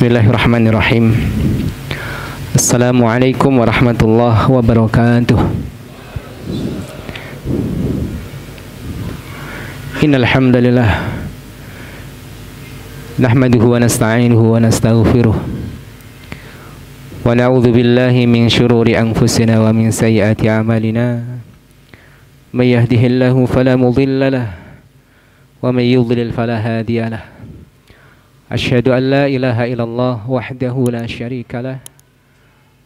Bismillahirrahmanirrahim. Assalamualaikum warahmatullahi wabarakatuh. Innal hamdalillah nahmaduhu wa nasta'inuhu wa nastaghfiruh wa na'udzu billahi min syururi anfusina wa min sayyiati a'malina. May yahdihillahu fala mudilla lahu wa may yudlil fala hadiya lahu. Asyhadu an la ilaha illallah wahdahu la syarika lah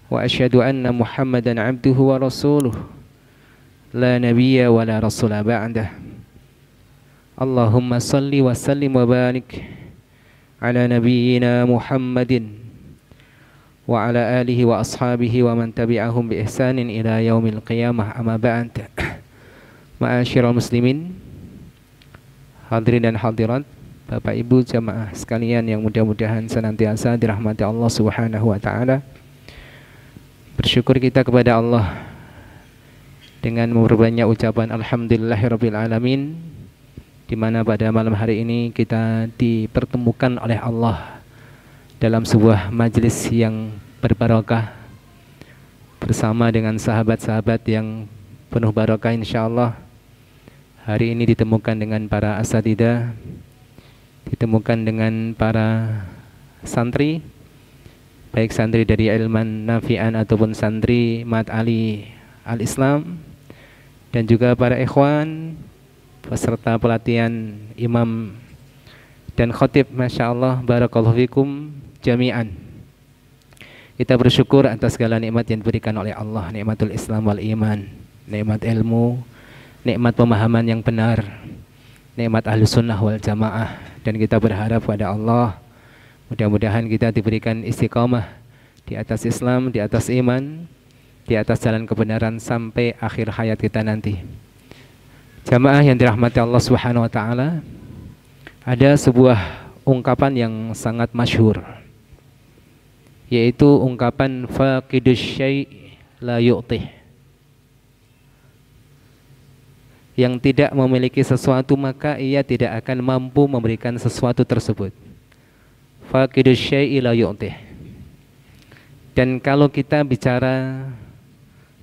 wa asyhadu anna Muhammadan abduhu wa rasuluh la nabiyya wa la rasula ba'dah. Allahumma salli wa sallim wa barik ala nabiyyina Muhammadin wa ala alihi wa ashabihi wa man tabi'ahum bi ihsanin ila yaumil qiyamah, amma ba'd. Ma'asyiral muslimin, hadirin dan hadirat, Bapak Ibu jamaah sekalian yang mudah-mudahan senantiasa dirahmati Allah Subhanahu wa taala. Bersyukur kita kepada Allah dengan memperbanyak ucapan alhamdulillahirabbil alamin, di mana pada malam hari ini kita dipertemukan oleh Allah dalam sebuah majelis yang berbarokah bersama dengan sahabat-sahabat yang penuh barokah insyaallah. Hari ini ditemukan dengan para asatidzah, ditemukan dengan para santri, baik santri dari Ilman Nafi'an ataupun santri Mat Ali Al-Islam, dan juga para ikhwan peserta pelatihan imam dan khotib. Masya Allah, barakallahu fikum jami'an. Kita bersyukur atas segala nikmat yang diberikan oleh Allah, nikmatul Islam wal iman, nikmat ilmu, nikmat pemahaman yang benar, nikmat ahlu sunnah wal jamaah. Dan kita berharap pada Allah, mudah-mudahan kita diberikan istiqamah di atas Islam, di atas iman, di atas jalan kebenaran sampai akhir hayat kita nanti. Jamaah yang dirahmati Allah Subhanahu wa taala, ada sebuah ungkapan yang sangat masyhur, yaitu ungkapan faqidus syai' la yu'tih. Yang tidak memiliki sesuatu maka ia tidak akan mampu memberikan sesuatu tersebut. Faqidus syai'i la yu'tih. Dan kalau kita bicara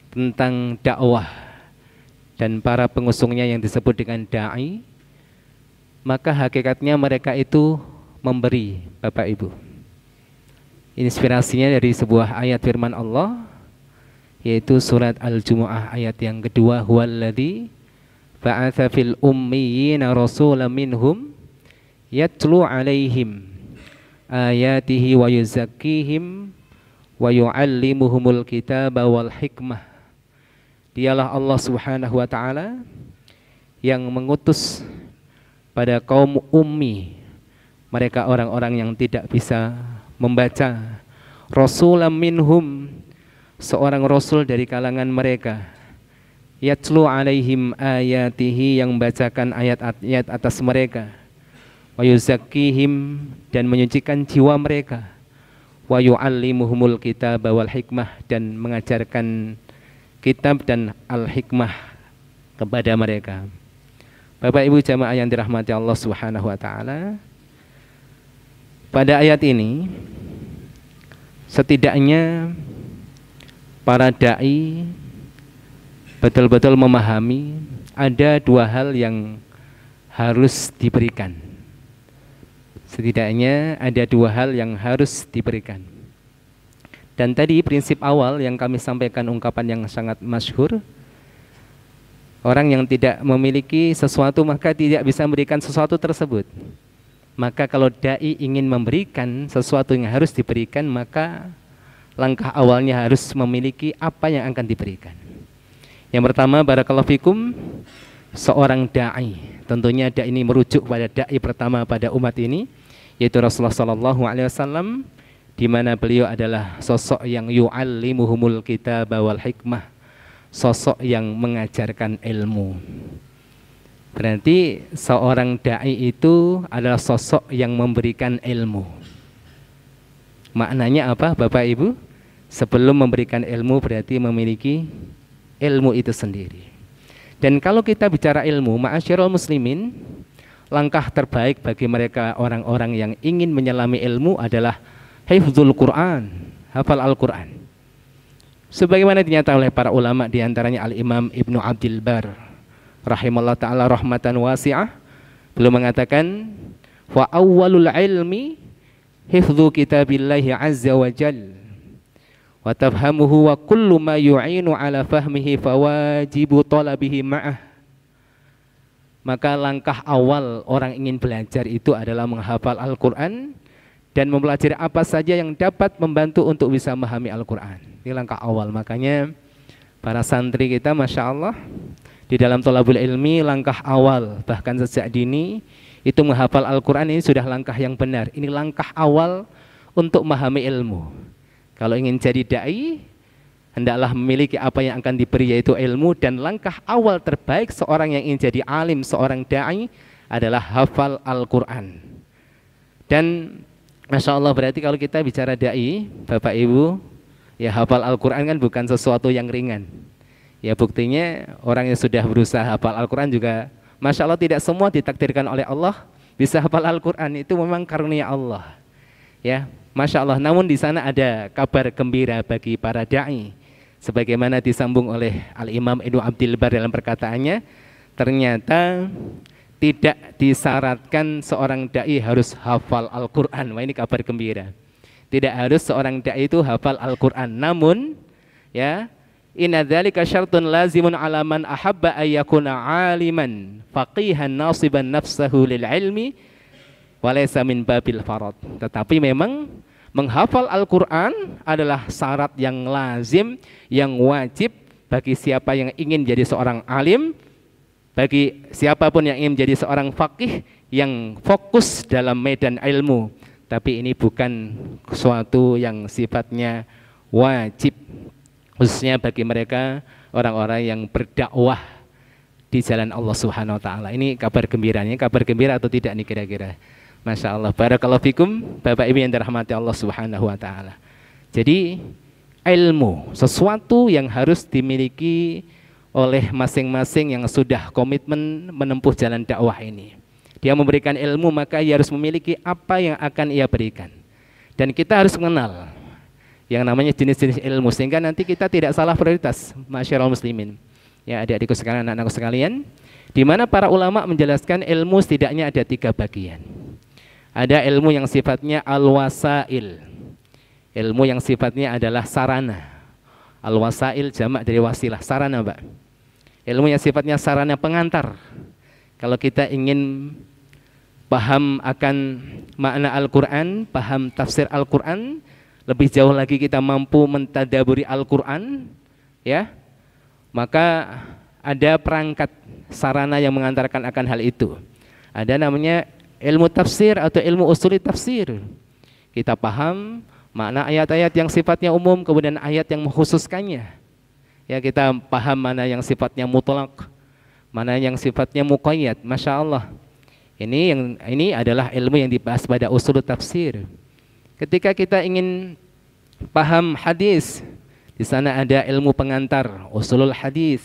tentang dakwah dan para pengusungnya yang disebut dengan da'i, maka hakikatnya mereka itu memberi, Bapak Ibu. Inspirasinya dari sebuah ayat firman Allah, yaitu surat Al-Jumu'ah ayat yang kedua, huwallazi ba'atha fil ummiyina rasulan minhum yatlu alaihim ayatihi wa yuzakkihim wa yu'allimuhumul kitaba wal hikmah. Dialah Allah Subhanahu wa taala yang mengutus pada kaum ummi, mereka orang-orang yang tidak bisa membaca, rasulan minhum, seorang rasul dari kalangan mereka, yatlu alaihim ayatihi, yang membacakan ayat-ayat atas mereka, wa yuzakkihim, dan menyucikan jiwa mereka, wa yu'allimuhumul kitaba wal hikmah, dan mengajarkan kitab dan al-hikmah kepada mereka. Bapak Ibu jamaah yang dirahmati Allah Subhanahu wa taala, pada ayat ini setidaknya para dai betul-betul memahami ada dua hal yang harus diberikan. Setidaknya ada dua hal yang harus diberikan. Dan tadi prinsip awal yang kami sampaikan, ungkapan yang sangat masyhur, orang yang tidak memiliki sesuatu maka tidak bisa memberikan sesuatu tersebut. Maka kalau dai ingin memberikan sesuatu yang harus diberikan, maka langkah awalnya harus memiliki apa yang akan diberikan. Yang pertama, barakallahu fikum, seorang da'i, tentunya da'i ini merujuk pada da'i pertama pada umat ini, yaitu Rasulullah sallallahu alaihi wasallam, di mana beliau adalah sosok yang yu'allimuhumul kitaba wal hikmah, sosok yang mengajarkan ilmu. Berarti seorang da'i itu adalah sosok yang memberikan ilmu. Maknanya apa, Bapak Ibu? Sebelum memberikan ilmu berarti memiliki ilmu itu sendiri. Dan kalau kita bicara ilmu, ma'asyiral muslimin, langkah terbaik bagi mereka orang-orang yang ingin menyelami ilmu adalah hifdzul Quran, hafal Al-Quran. Sebagaimana dinyatakan oleh para ulama, diantaranya Al-Imam Ibnu Abdul Bar rahimahullah ta'ala rahmatan wasi'ah, beliau mengatakan wa awwalul ilmi hifdzu kitabillahi azza wa jal wa tafhamuhu wa kullu ma yu'inu ala fahmihi fawajibu talabihi ma'ah. Maka langkah awal orang ingin belajar itu adalah menghafal Al-Quran dan mempelajari apa saja yang dapat membantu untuk bisa memahami Al-Quran. Ini langkah awal. Makanya para santri kita Masya Allah di dalam thalabul ilmi, langkah awal bahkan sejak dini itu menghafal Al-Quran. Ini sudah langkah yang benar. Ini langkah awal untuk memahami ilmu. Kalau ingin jadi da'i, hendaklah memiliki apa yang akan diberi, yaitu ilmu. Dan langkah awal terbaik seorang yang ingin jadi alim, seorang da'i, adalah hafal Al-Quran. Dan Masya Allah, berarti kalau kita bicara da'i, Bapak Ibu, ya hafal Al-Quran kan bukan sesuatu yang ringan. Ya buktinya orang yang sudah berusaha hafal Al-Quran juga Masya Allah tidak semua ditakdirkan oleh Allah bisa hafal Al-Quran. Itu memang karunia Allah. Ya, Masya Allah. Namun di sana ada kabar gembira bagi para da'i. Sebagaimana disambung oleh Al-Imam Ibnu Abdul Bar dalam perkataannya, ternyata tidak disyaratkan seorang da'i harus hafal Al-Quran. Wah, ini kabar gembira. Tidak harus seorang da'i itu hafal Al-Quran. Namun, ya, inna dzalika syartun lazimun ala man ahabba ayyakuna aliman faqihan nasiban nafsahu lil ilmi walaysa min babil farad. Tetapi memang menghafal Al-Quran adalah syarat yang lazim, yang wajib bagi siapa yang ingin jadi seorang alim, bagi siapapun yang ingin menjadi seorang faqih yang fokus dalam medan ilmu. Tapi ini bukan sesuatu yang sifatnya wajib, khususnya bagi mereka orang-orang yang berdakwah di jalan Allah Subhanahu wa taala. Ini kabar gembiranya, kabar gembira atau tidak nih kira-kira? Masya Allah, barakallahu fikum Bapak Ibu yang dirahmati Allah Subhanahu wa taala. Jadi ilmu sesuatu yang harus dimiliki oleh masing-masing yang sudah komitmen menempuh jalan dakwah ini. Dia memberikan ilmu, maka ia harus memiliki apa yang akan ia berikan. Dan kita harus mengenal yang namanya jenis-jenis ilmu sehingga nanti kita tidak salah prioritas. Masyarul muslimin, ya adik-adikku sekalian, anak-anakku sekalian, di mana para ulama menjelaskan ilmu setidaknya ada 3 bagian. Ada ilmu yang sifatnya al-wasail, ilmu yang sifatnya adalah sarana. Al-wasail jamak dari wasilah, sarana Pak. Ilmu yang sifatnya sarana pengantar. Kalau kita ingin paham akan makna Al-Quran, paham tafsir Al-Quran, lebih jauh lagi kita mampu mentadaburi Al-Quran, ya, maka ada perangkat sarana yang mengantarkan akan hal itu. Ada namanya ilmu tafsir atau ilmu usuli tafsir. Kita paham makna ayat-ayat yang sifatnya umum, kemudian ayat yang mengkhususkannya. Ya, kita paham mana yang sifatnya mutlak, mana yang sifatnya muqayyad. Masya Allah. Ini adalah ilmu yang dibahas pada usul tafsir. Ketika kita ingin paham hadis, di sana ada ilmu pengantar, usulul hadis.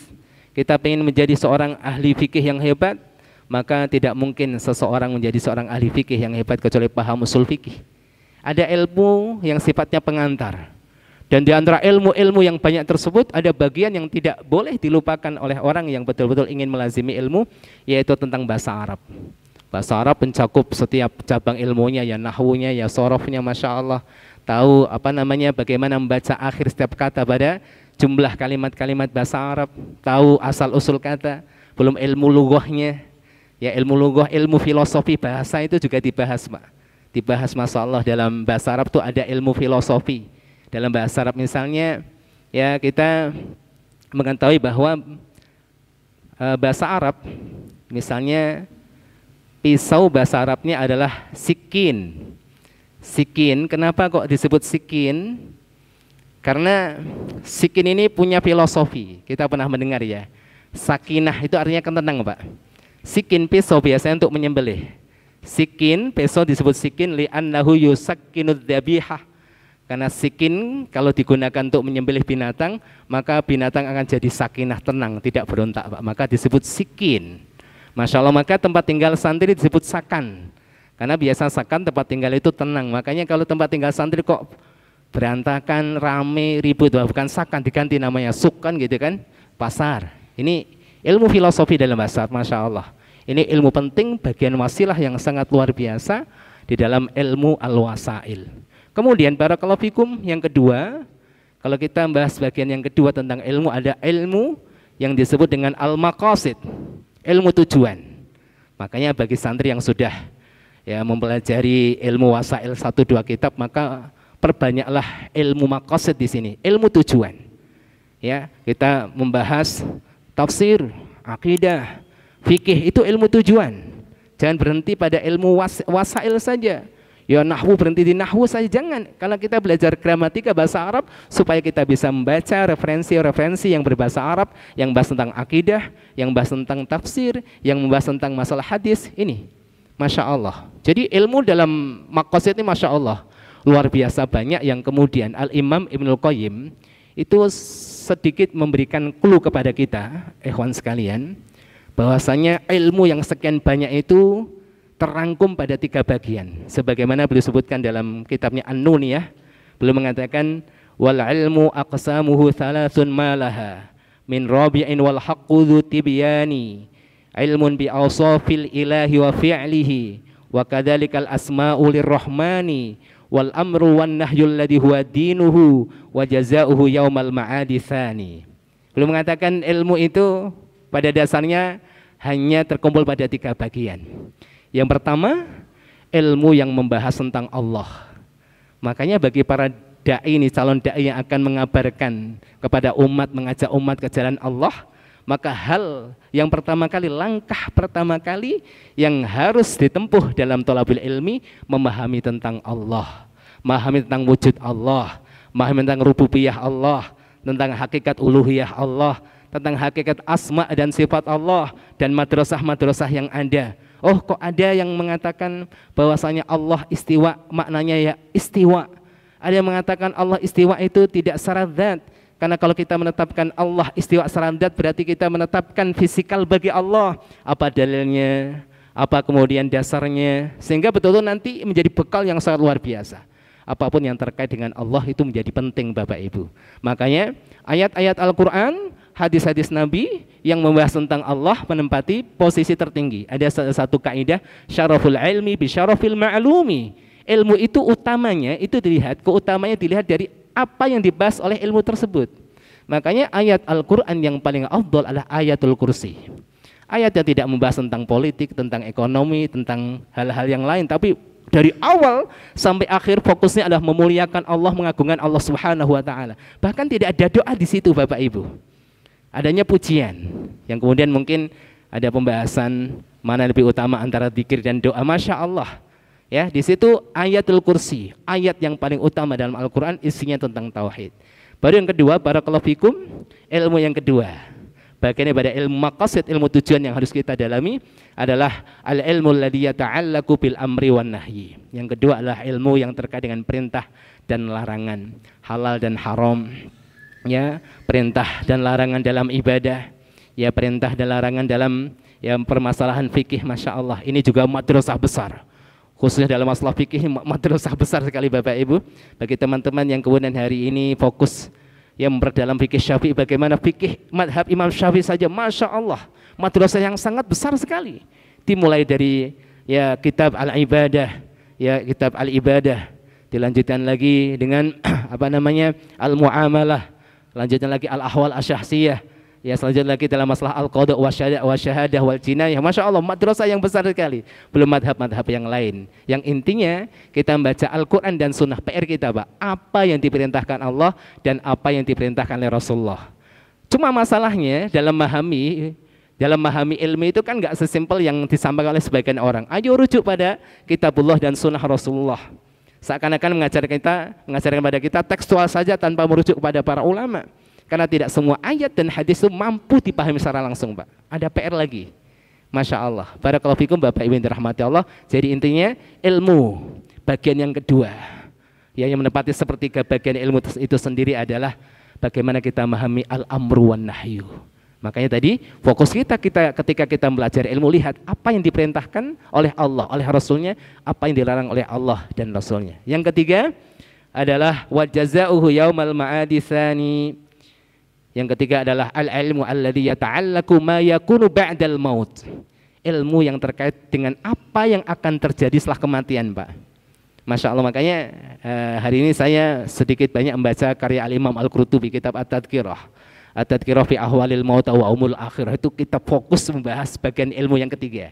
Kita ingin menjadi seorang ahli fikih yang hebat, maka tidak mungkin seseorang menjadi seorang ahli fikih yang hebat kecuali paham usul fikih. Ada ilmu yang sifatnya pengantar. Dan di antara ilmu-ilmu yang banyak tersebut ada bagian yang tidak boleh dilupakan oleh orang yang betul-betul ingin melazimi ilmu, yaitu tentang bahasa Arab. Bahasa Arab mencakup setiap cabang ilmunya, ya nahwunya, ya sorofnya, Masya Allah. Tahu bagaimana membaca akhir setiap kata pada jumlah kalimat-kalimat bahasa Arab. Tahu asal usul kata, belum ilmu lughahnya. Ya, ilmu lughah, ilmu filosofi bahasa itu juga dibahas, Pak. Dibahas, Masya Allah, dalam bahasa Arab itu ada ilmu filosofi. Dalam bahasa Arab misalnya, ya kita mengetahui bahwa bahasa Arab, misalnya pisau bahasa Arabnya adalah sikin. Sikin, kenapa kok disebut sikin? Karena sikin ini punya filosofi. Kita pernah mendengar ya, sakinah itu artinya tenang, Pak. Sikin pisau biasanya untuk menyembelih. Sikin pisau disebut sikin li'annahu yusakkinud dzabihah. Karena sikin kalau digunakan untuk menyembelih binatang, maka binatang akan jadi sakinah, tenang, tidak berontak, Pak. Maka disebut sikin. Masya Allah, maka tempat tinggal santri disebut sakan. Karena biasa sakan tempat tinggal itu tenang. Makanya kalau tempat tinggal santri kok berantakan, rame, ribut, bukan sakan, diganti namanya sukan gitu kan, pasar. Ini ilmu filosofi dalam bahasa, Masya Allah. Ini ilmu penting, bagian wasilah yang sangat luar biasa di dalam ilmu al-wasail. Kemudian barakallahu fikum, yang kedua, kalau kita bahas bagian yang kedua tentang ilmu, ada ilmu yang disebut dengan al-maqasid, ilmu tujuan. Makanya bagi santri yang sudah ya mempelajari ilmu wasail 1-2 kitab, maka perbanyaklah ilmu maqasid di sini, ilmu tujuan. Ya, kita membahas tafsir, akidah, fikih, itu ilmu tujuan. Jangan berhenti pada ilmu wasail saja. Ya nahwu berhenti di nahwu saja, jangan. Kalau kita belajar gramatika bahasa Arab supaya kita bisa membaca referensi-referensi yang berbahasa Arab, yang bahas tentang akidah, yang bahas tentang tafsir, yang membahas tentang masalah hadis, ini Masya Allah. Jadi ilmu dalam maqasid ini Masya Allah luar biasa banyak, yang kemudian Al-Imam Ibnul Qayyim itu sedikit memberikan clue kepada kita, ikhwan sekalian, bahwasanya ilmu yang sekian banyak itu terangkum pada 3 bagian. Sebagaimana beliau sebutkan dalam kitabnya An-Nuniyah, beliau mengatakan wal ilmu aqsamuhu thalathun malaha min rabi'in wal haqqu dhu tibyani ilmun bi awsafil ilahi wa fi'lihi wa kadzalikal asma'u lirrahmani wal amru wan nahyu alladhi huwa dinuhu wa jazaohu yaumal ma'adi tsani. Beliau mengatakan ilmu itu pada dasarnya hanya terkumpul pada 3 bagian. Yang pertama, ilmu yang membahas tentang Allah. Makanya bagi para dai ini, calon dai yang akan mengabarkan kepada umat, mengajak umat ke jalan Allah, maka hal yang pertama kali, langkah pertama kali yang harus ditempuh dalam thalabul ilmi, memahami tentang Allah, memahami tentang wujud Allah, memahami tentang rububiyah Allah, tentang hakikat uluhiyah Allah, tentang hakikat asma dan sifat Allah, dan madrasah-madrasah yang ada. Oh, kok ada yang mengatakan bahwasanya Allah istiwa, maknanya ya istiwa. Ada yang mengatakan Allah istiwa itu tidak secara zat. Karena kalau kita menetapkan Allah istiwa secara zat, berarti kita menetapkan fisikal bagi Allah. Apa dalilnya? Apa kemudian dasarnya? Sehingga betul-betul nanti menjadi bekal yang sangat luar biasa. Apapun yang terkait dengan Allah itu menjadi penting Bapak Ibu. Makanya ayat-ayat Al-Quran, hadis-hadis Nabi yang membahas tentang Allah menempati posisi tertinggi. Ada satu kaidah, syaraful ilmi bi syarafil ma'lumi. Ilmu itu utamanya, itu dilihat, keutamanya dilihat dari apa yang dibahas oleh ilmu tersebut. Makanya ayat Al-Quran yang paling afdal adalah ayatul kursi. Ayat yang tidak membahas tentang politik, tentang ekonomi, tentang hal-hal yang lain, tapi dari awal sampai akhir fokusnya adalah memuliakan Allah, mengagungkan Allah Subhanahu wa taala. Bahkan tidak ada doa di situ Bapak Ibu. Adanya pujian. Yang kemudian mungkin ada pembahasan mana lebih utama antara zikir dan doa. Masya Allah. Ya, di situ ayatul kursi, ayat yang paling utama dalam Al-Quran, isinya tentang tauhid. Baru yang kedua, barakallahu fikum, ilmu yang kedua, bagiannya pada ilmu maqasid, ilmu tujuan yang harus kita dalami adalah al-ilmu alladhi yata'allaqu bil amri wan nahyi. Yang kedua adalah ilmu yang terkait dengan perintah dan larangan, halal dan haram, ya, perintah dan larangan dalam ibadah, ya, perintah dan larangan dalam ya permasalahan fikih. Masya Allah, ini juga madrasah besar. Khususnya dalam masalah fikih, madrasah besar sekali Bapak Ibu. Bagi teman-teman yang kemudian hari ini fokus yang memperdalam fikih Syafi'i, bagaimana fikih madhab Imam Syafi'i saja, Masya Allah, madrasah yang sangat besar sekali. Dimulai dari ya kitab Al-Ibadah, ya kitab Al-Ibadah, dilanjutkan lagi dengan apa namanya Al-Mu'amalah, lanjutkan lagi Al-Ahwal Asy-Syahsiyah, ya selanjutnya lagi dalam masalah al-qada wa syahadah wal jinayah. Masya Allah, madrasah yang besar sekali. Belum madhab-madhab yang lain. Yang intinya kita membaca Al-Quran dan Sunnah. PR kita Pak, apa yang diperintahkan Allah dan apa yang diperintahkan oleh Rasulullah. Cuma masalahnya dalam memahami ilmu itu kan nggak sesimpel yang disampaikan oleh sebagian orang. Ayo rujuk pada kitabullah dan Sunnah Rasulullah. Seakan-akan mengajarkan pada kita tekstual saja tanpa merujuk kepada para ulama. Karena tidak semua ayat dan hadis itu mampu dipahami secara langsung Pak. Ada PR lagi. Masya Allah. Barakallahu fikum Bapak Ibu yang dirahmati Allah. Jadi intinya ilmu bagian yang kedua, ya, yang menepati sepertiga bagian ilmu itu sendiri adalah bagaimana kita memahami al-amru wan nahyu. Makanya tadi fokus kita ketika kita belajar ilmu, lihat apa yang diperintahkan oleh Allah, oleh Rasulnya, apa yang dilarang oleh Allah dan Rasulnya. Yang ketiga adalah wa jazaohu yaumal ma'adi tsani. Yang ketiga adalah al-ilmu alladzi yata'allaqu ma yakunu ba'dal maut. Ilmu yang terkait dengan apa yang akan terjadi setelah kematian, Pak. Masya Allah, makanya hari ini saya sedikit banyak membaca karya Al-Imam Al-Qurtubi, kitab At-Tadhkirah. At-Tadhkirah fi ahwalil maut wa umul akhirah. Itu kita fokus membahas bagian ilmu yang ketiga.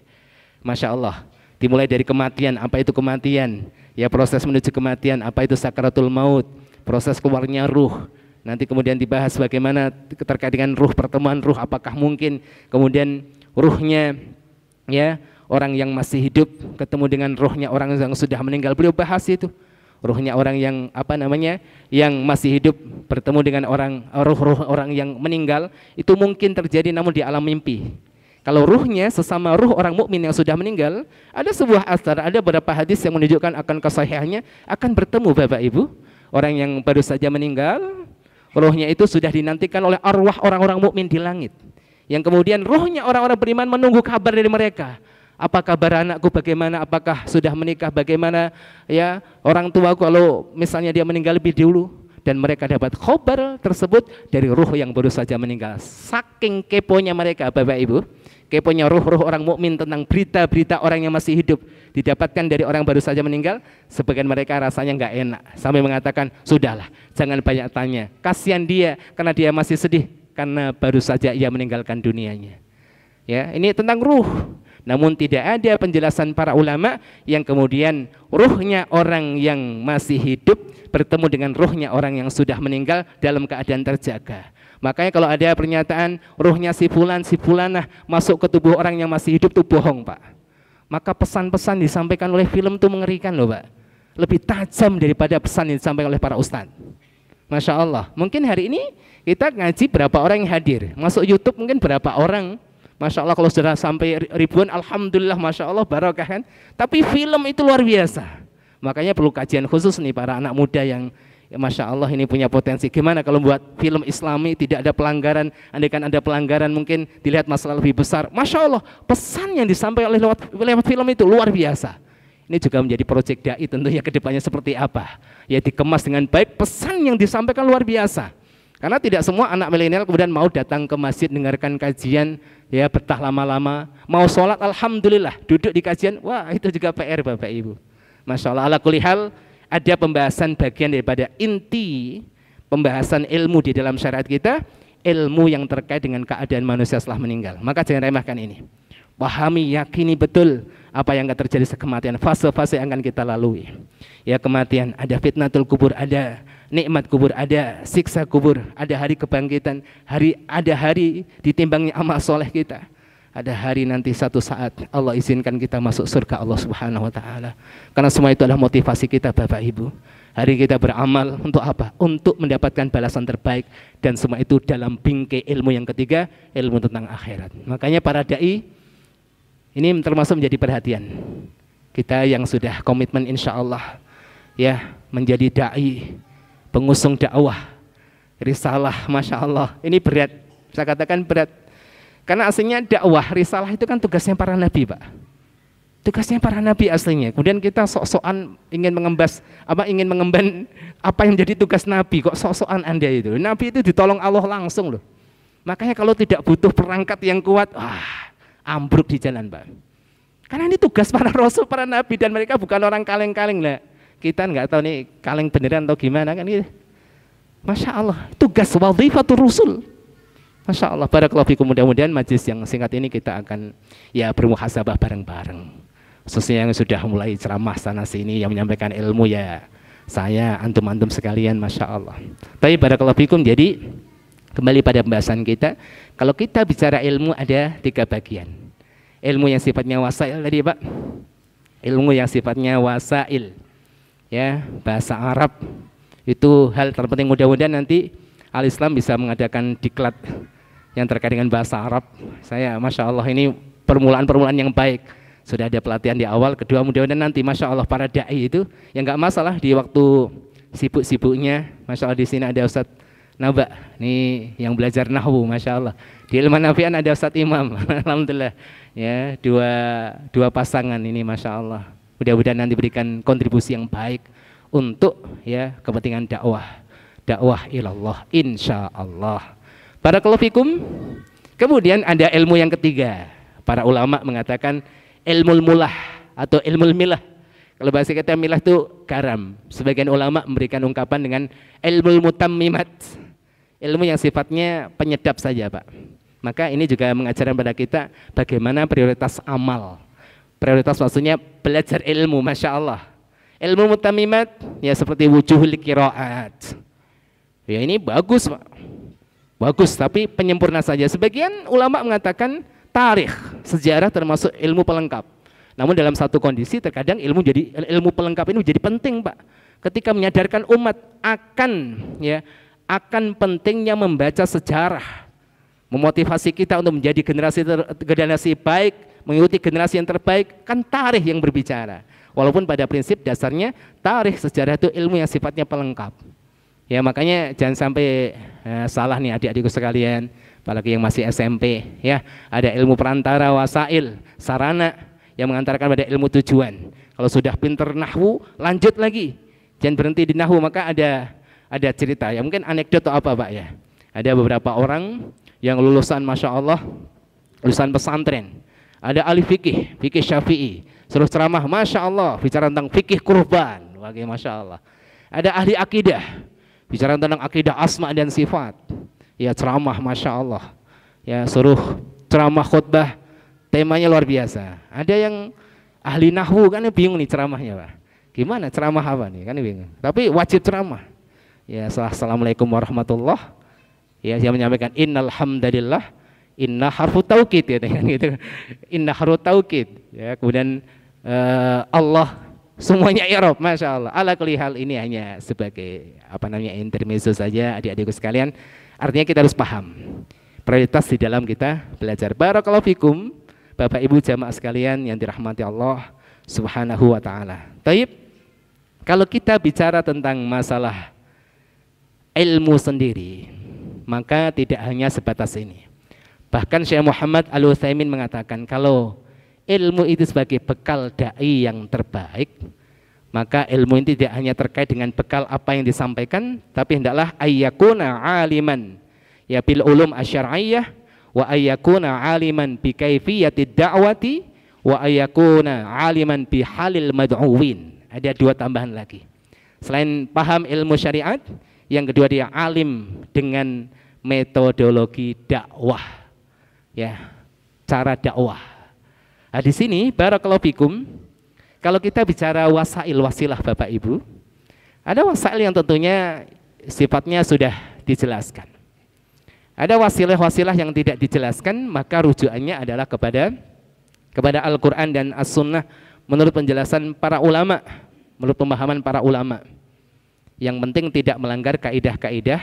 Masya Allah, dimulai dari kematian, apa itu kematian, ya proses menuju kematian, apa itu sakaratul maut, proses keluarnya ruh. Nanti kemudian dibahas bagaimana terkait dengan ruh, pertemuan ruh, apakah mungkin kemudian ruhnya ya orang yang masih hidup ketemu dengan ruhnya orang yang sudah meninggal. Beliau bahas itu. Ruhnya orang yang yang masih hidup bertemu dengan ruh orang yang meninggal, itu mungkin terjadi namun di alam mimpi. Kalau ruhnya sesama ruh orang mukmin yang sudah meninggal, ada sebuah asar, ada beberapa hadis yang menunjukkan akan kesahihannya, akan bertemu Bapak Ibu. Orang yang baru saja meninggal, ruhnya itu sudah dinantikan oleh arwah orang-orang mukmin di langit. Yang kemudian ruhnya orang-orang beriman menunggu kabar dari mereka. Apa kabar anakku, bagaimana, apakah sudah menikah, bagaimana ya orang tua kalau misalnya dia meninggal lebih dulu, dan mereka dapat kabar tersebut dari ruh yang baru saja meninggal. Saking keponya mereka Bapak Ibu, keponya ruh-ruh orang mukmin tentang berita-berita orang yang masih hidup didapatkan dari orang baru saja meninggal, sebagian mereka rasanya nggak enak sampai mengatakan sudahlah jangan banyak tanya, kasihan dia karena dia masih sedih karena baru saja ia meninggalkan dunianya. Ya, ini tentang ruh. Namun tidak ada penjelasan para ulama yang kemudian ruhnya orang yang masih hidup bertemu dengan ruhnya orang yang sudah meninggal dalam keadaan terjaga. Makanya kalau ada pernyataan ruhnya si fulanah masuk ke tubuh orang yang masih hidup, itu bohong, Pak. Maka pesan-pesan disampaikan oleh film itu mengerikan loh, Pak. Lebih tajam daripada pesan yang disampaikan oleh para ustadz. Masya Allah. Mungkin hari ini kita ngaji berapa orang yang hadir, masuk YouTube mungkin berapa orang. Masya Allah, kalau sudah sampai ribuan, alhamdulillah, Masya Allah, barokah kan. Tapi film itu luar biasa. Makanya perlu kajian khusus nih para anak muda yang ya, Masya Allah ini punya potensi. Gimana kalau buat film Islami tidak ada pelanggaran, andaikan ada pelanggaran mungkin dilihat masalah lebih besar. Masya Allah, pesan yang disampaikan oleh lewat film itu luar biasa. Ini juga menjadi proyek dai tentunya ke depannya seperti apa. Ya dikemas dengan baik, pesan yang disampaikan luar biasa. Karena tidak semua anak milenial kemudian mau datang ke masjid dengarkan kajian, ya betah lama-lama. Mau sholat, alhamdulillah, duduk di kajian, wah itu juga PR Bapak Ibu. Masya Allah, ala kulli hal ada pembahasan bagian daripada inti pembahasan ilmu di dalam syariat kita, ilmu yang terkait dengan keadaan manusia setelah meninggal. Maka jangan remehkan ini. Pahami, yakini betul apa yang akan terjadi sekematian, fase-fase yang akan kita lalui. Ya kematian, ada fitnatul kubur, ada nikmat kubur, ada siksa kubur, ada hari kebangkitan, ada hari ditimbangnya amal soleh kita, ada hari nanti satu saat Allah izinkan kita masuk surga Allah Subhanahu Wa Taala. Karena semua itu adalah motivasi kita Bapak Ibu. Hari kita beramal untuk apa? Untuk mendapatkan balasan terbaik, dan semua itu dalam bingkai ilmu yang ketiga, ilmu tentang akhirat. Makanya para dai ini termasuk menjadi perhatian kita yang sudah komitmen insya Allah ya menjadi dai, pengusung dakwah, risalah. Masya Allah, ini berat, saya katakan berat, karena aslinya dakwah, risalah itu kan tugasnya para nabi Pak, tugasnya para nabi aslinya. Kemudian kita sok-sokan ingin mengemban apa yang menjadi tugas nabi, kok sok-sokan Anda itu. Nabi itu ditolong Allah langsung loh. Makanya kalau tidak butuh perangkat yang kuat, ambruk di jalan Pak. Karena ini tugas para rasul, para nabi, dan mereka bukan orang kaleng-kaleng lah. Kita nggak tahu nih kaleng beneran atau gimana kan gitu. Masya Allah, tugas wadhifatul rusul. Masya Allah, barakallahu fikum. Mudah-mudahan majlis yang singkat ini kita akan ya bermuhasabah bareng-bareng. Khususnya yang sudah mulai ceramah sana sini yang menyampaikan ilmu, ya saya antum-antum sekalian, Masya Allah. Tapi barakallahu fikum, jadi kembali pada pembahasan kita. Kalau kita bicara ilmu ada 3 bagian. Ilmu yang sifatnya wasail tadi Pak, ilmu yang sifatnya wasail, ya bahasa Arab itu hal terpenting. Mudah-mudahan nanti Al-Islam bisa mengadakan diklat yang terkait dengan bahasa Arab. Saya Masya Allah ini permulaan yang baik. Sudah ada pelatihan di awal. Kedua, mudah-mudahan nanti Masya Allah para da'i itu yang nggak masalah di waktu sibuk-sibuknya. Masya Allah di sini ada Ustadz Naba, nih yang belajar nahwu, masya Allah. Di Ilmu Nafian ada Ustadz Imam, alhamdulillah. Ya, dua pasangan ini, masya Allah. Mudah-mudahan nanti berikan kontribusi yang baik untuk ya kepentingan dakwah ilallah, insya Allah. Barakallahu fikum. Kemudian ada ilmu yang ketiga. Para ulama mengatakan ilmu mulah atau ilmu milah. Kalau bahasa kita milah itu garam. Sebagian ulama memberikan ungkapan dengan ilmu mutammimat, ilmu yang sifatnya penyedap saja, Pak. Maka ini juga mengajarkan pada kita bagaimana prioritas amal. Prioritas maksudnya belajar ilmu, masya Allah. Ilmu mutammimat ya seperti wujuhul qiraat. Ya ini bagus, Pak. Bagus, tapi penyempurna saja. Sebagian ulama mengatakan tarikh, sejarah termasuk ilmu pelengkap. Namun dalam satu kondisi terkadang ilmu pelengkap ini menjadi penting, Pak. Ketika menyadarkan umat akan pentingnya membaca sejarah, memotivasi kita untuk menjadi generasi baik, mengikuti generasi yang terbaik, kan tarikh yang berbicara. Walaupun pada prinsip dasarnya tarikh sejarah itu ilmu yang sifatnya pelengkap. Ya makanya jangan sampai salah nih adik-adikku sekalian, apalagi yang masih SMP, ya ada ilmu perantara, wasail, sarana yang mengantarkan pada ilmu tujuan. Kalau sudah pinter nahwu, lanjut lagi. Jangan berhenti di nahwu. Maka ada cerita, ya mungkin anekdot atau apa, Pak ya. Ada beberapa orang yang lulusan, masya Allah, lulusan pesantren. Ada ahli fikih Syafi'i, suruh ceramah, masya Allah, bicara tentang fikih kurban, bagi masya Allah. Ada ahli akidah, bicara tentang akidah asma dan sifat. Ya ceramah, masya Allah. Ya suruh ceramah khutbah, temanya luar biasa. Ada yang ahli nahwu kan bingung nih ceramahnya, Pak. Gimana ceramah apa nih? Kan bingung. Tapi wajib ceramah. Ya, assalamualaikum warahmatullah. Ya, dia menyampaikan innal hamdalillah, inna harfu taukid ya kan gitu. Inna harfu taukid. Ya, kemudian Allah semuanya i'rab, masya Allah. Ala kulli hal ini hanya sebagai intermezzo saja adik-adikku sekalian. Artinya kita harus paham prioritas di dalam kita belajar. Barakallahu fikum. Bapak Ibu jamaah sekalian yang dirahmati Allah Subhanahu wa taala. Taib, kalau kita bicara tentang masalah ilmu sendiri, maka tidak hanya sebatas ini. Bahkan Syekh Muhammad Al-Utsaimin mengatakan kalau ilmu itu sebagai bekal dai yang terbaik, maka ilmu ini tidak hanya terkait dengan bekal apa yang disampaikan, tapi hendaklah ayyakuna aliman ya bil ulum asy'ar'iyyah, wa ayyakuna aliman bi kaifiyatid da'wati wa ayyakuna aliman bi halil mad'uwin. Ada dua tambahan lagi. Selain paham ilmu syariat, yang kedua dia alim dengan metodologi dakwah. Ya, cara dakwah. Nah, di sini barakallahu fikum, kalau kita bicara wasail wasilah Bapak Ibu, ada wasail yang tentunya sifatnya sudah dijelaskan. Ada wasilah-wasilah yang tidak dijelaskan, maka rujukannya adalah kepada Al-Quran dan As-Sunnah menurut penjelasan para ulama, menurut pemahaman para ulama. Yang penting tidak melanggar kaidah-kaidah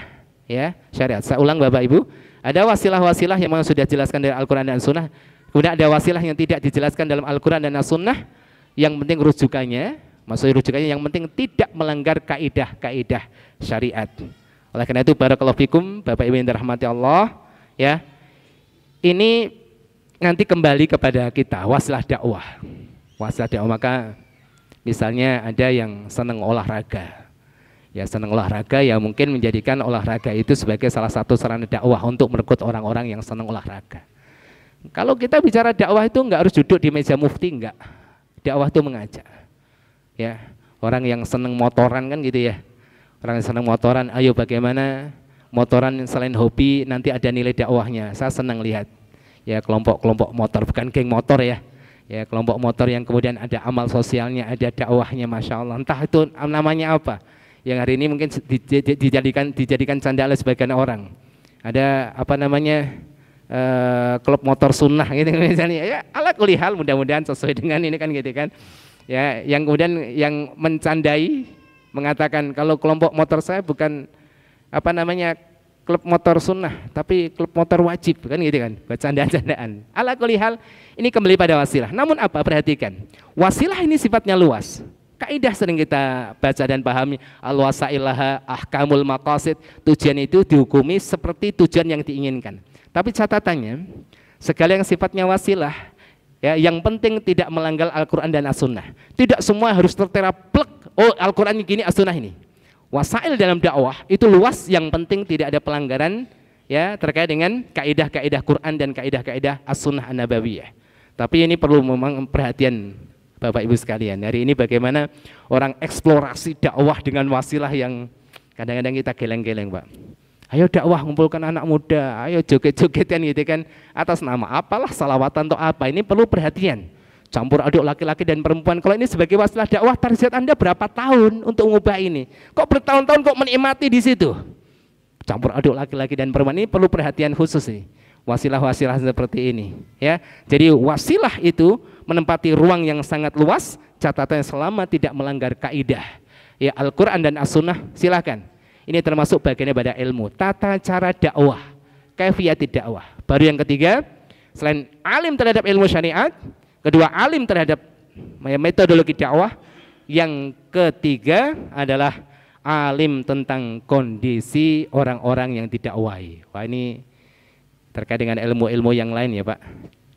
ya syariat. Saya ulang Bapak Ibu, ada wasilah-wasilah yang memang sudah dijelaskan dari Al-Quran dan As-Sunnah. Kemudian ada wasilah yang tidak dijelaskan dalam Al-Quran dan As-Sunnah. Yang penting rujukannya, maksudnya rujukannya yang penting tidak melanggar kaidah-kaidah syariat. Oleh karena itu barakallahu fikum Bapak Ibu yang dirahmati Allah, ya. Ini nanti kembali kepada kita wasilah dakwah. Wasilah dakwah, maka misalnya ada yang senang olahraga. Ya senang olahraga ya mungkin menjadikan olahraga itu sebagai salah satu sarana dakwah untuk merekrut orang-orang yang senang olahraga. Kalau kita bicara dakwah itu enggak harus duduk di meja mufti, enggak. Dakwah itu mengajak. Ya, orang yang senang motoran kan gitu ya. Orang yang senang motoran, ayo bagaimana motoran selain hobi nanti ada nilai dakwahnya. Saya senang lihat ya kelompok-kelompok motor, bukan geng motor ya. Ya kelompok motor yang kemudian ada amal sosialnya, ada dakwahnya, masya Allah. Entah itu namanya apa. Yang hari ini mungkin dijadikan candaan oleh sebagian orang. Ada klub motor sunnah gitu misalnya. Ya ala kulli hal mudah-mudahan sesuai dengan ini kan gitu kan. Ya yang kemudian yang mencandai mengatakan kalau kelompok motor saya bukan klub motor sunnah, tapi klub motor wajib kan gitu kan, buat candaan-candaan. Ala kulli hal ini kembali pada wasilah. Namun apa? Perhatikan, wasilah ini sifatnya luas. Kaidah sering kita baca dan pahami, al-wasailaha ahkamul maqasid, tujuan itu dihukumi seperti tujuan yang diinginkan. Tapi catatannya, segala yang sifatnya wasilah, ya, yang penting tidak melanggar Al-Quran dan As-Sunnah. Tidak semua harus tertera plek, oh Al-Quran gini, As-Sunnah ini. Wasail dalam dakwah itu luas, yang penting tidak ada pelanggaran, ya, terkait dengan kaidah-kaidah Quran dan kaidah-kaidah As-Sunnah An-Nabawiyah. Tapi ini perlu memang perhatian Bapak Ibu sekalian. Hari ini bagaimana orang eksplorasi dakwah dengan wasilah yang kadang-kadang kita geleng-geleng, Pak. Ayo dakwah, kumpulkan anak muda, ayo joget-jogetan gitu kan, atas nama apalah, salawatan atau apa. Ini perlu perhatian. Campur aduk laki-laki dan perempuan. Kalau ini sebagai wasilah dakwah, target Anda berapa tahun untuk mengubah ini? Kok bertahun-tahun kok menikmati di situ? Campur aduk laki-laki dan perempuan ini perlu perhatian khusus nih. Wasilah-wasilah seperti ini, ya. Jadi wasilah itu menempati ruang yang sangat luas, catatannya selama tidak melanggar kaidah, ya, Al-Quran dan As-Sunnah. Silahkan. Ini termasuk bagian pada ilmu tata cara dakwah, kaifiyat dakwah. Baru yang ketiga, selain alim terhadap ilmu syariat, kedua alim terhadap metodologi dakwah, yang ketiga adalah alim tentang kondisi orang-orang yang didakwahi. Wah, ini terkait dengan ilmu-ilmu yang lain ya Pak,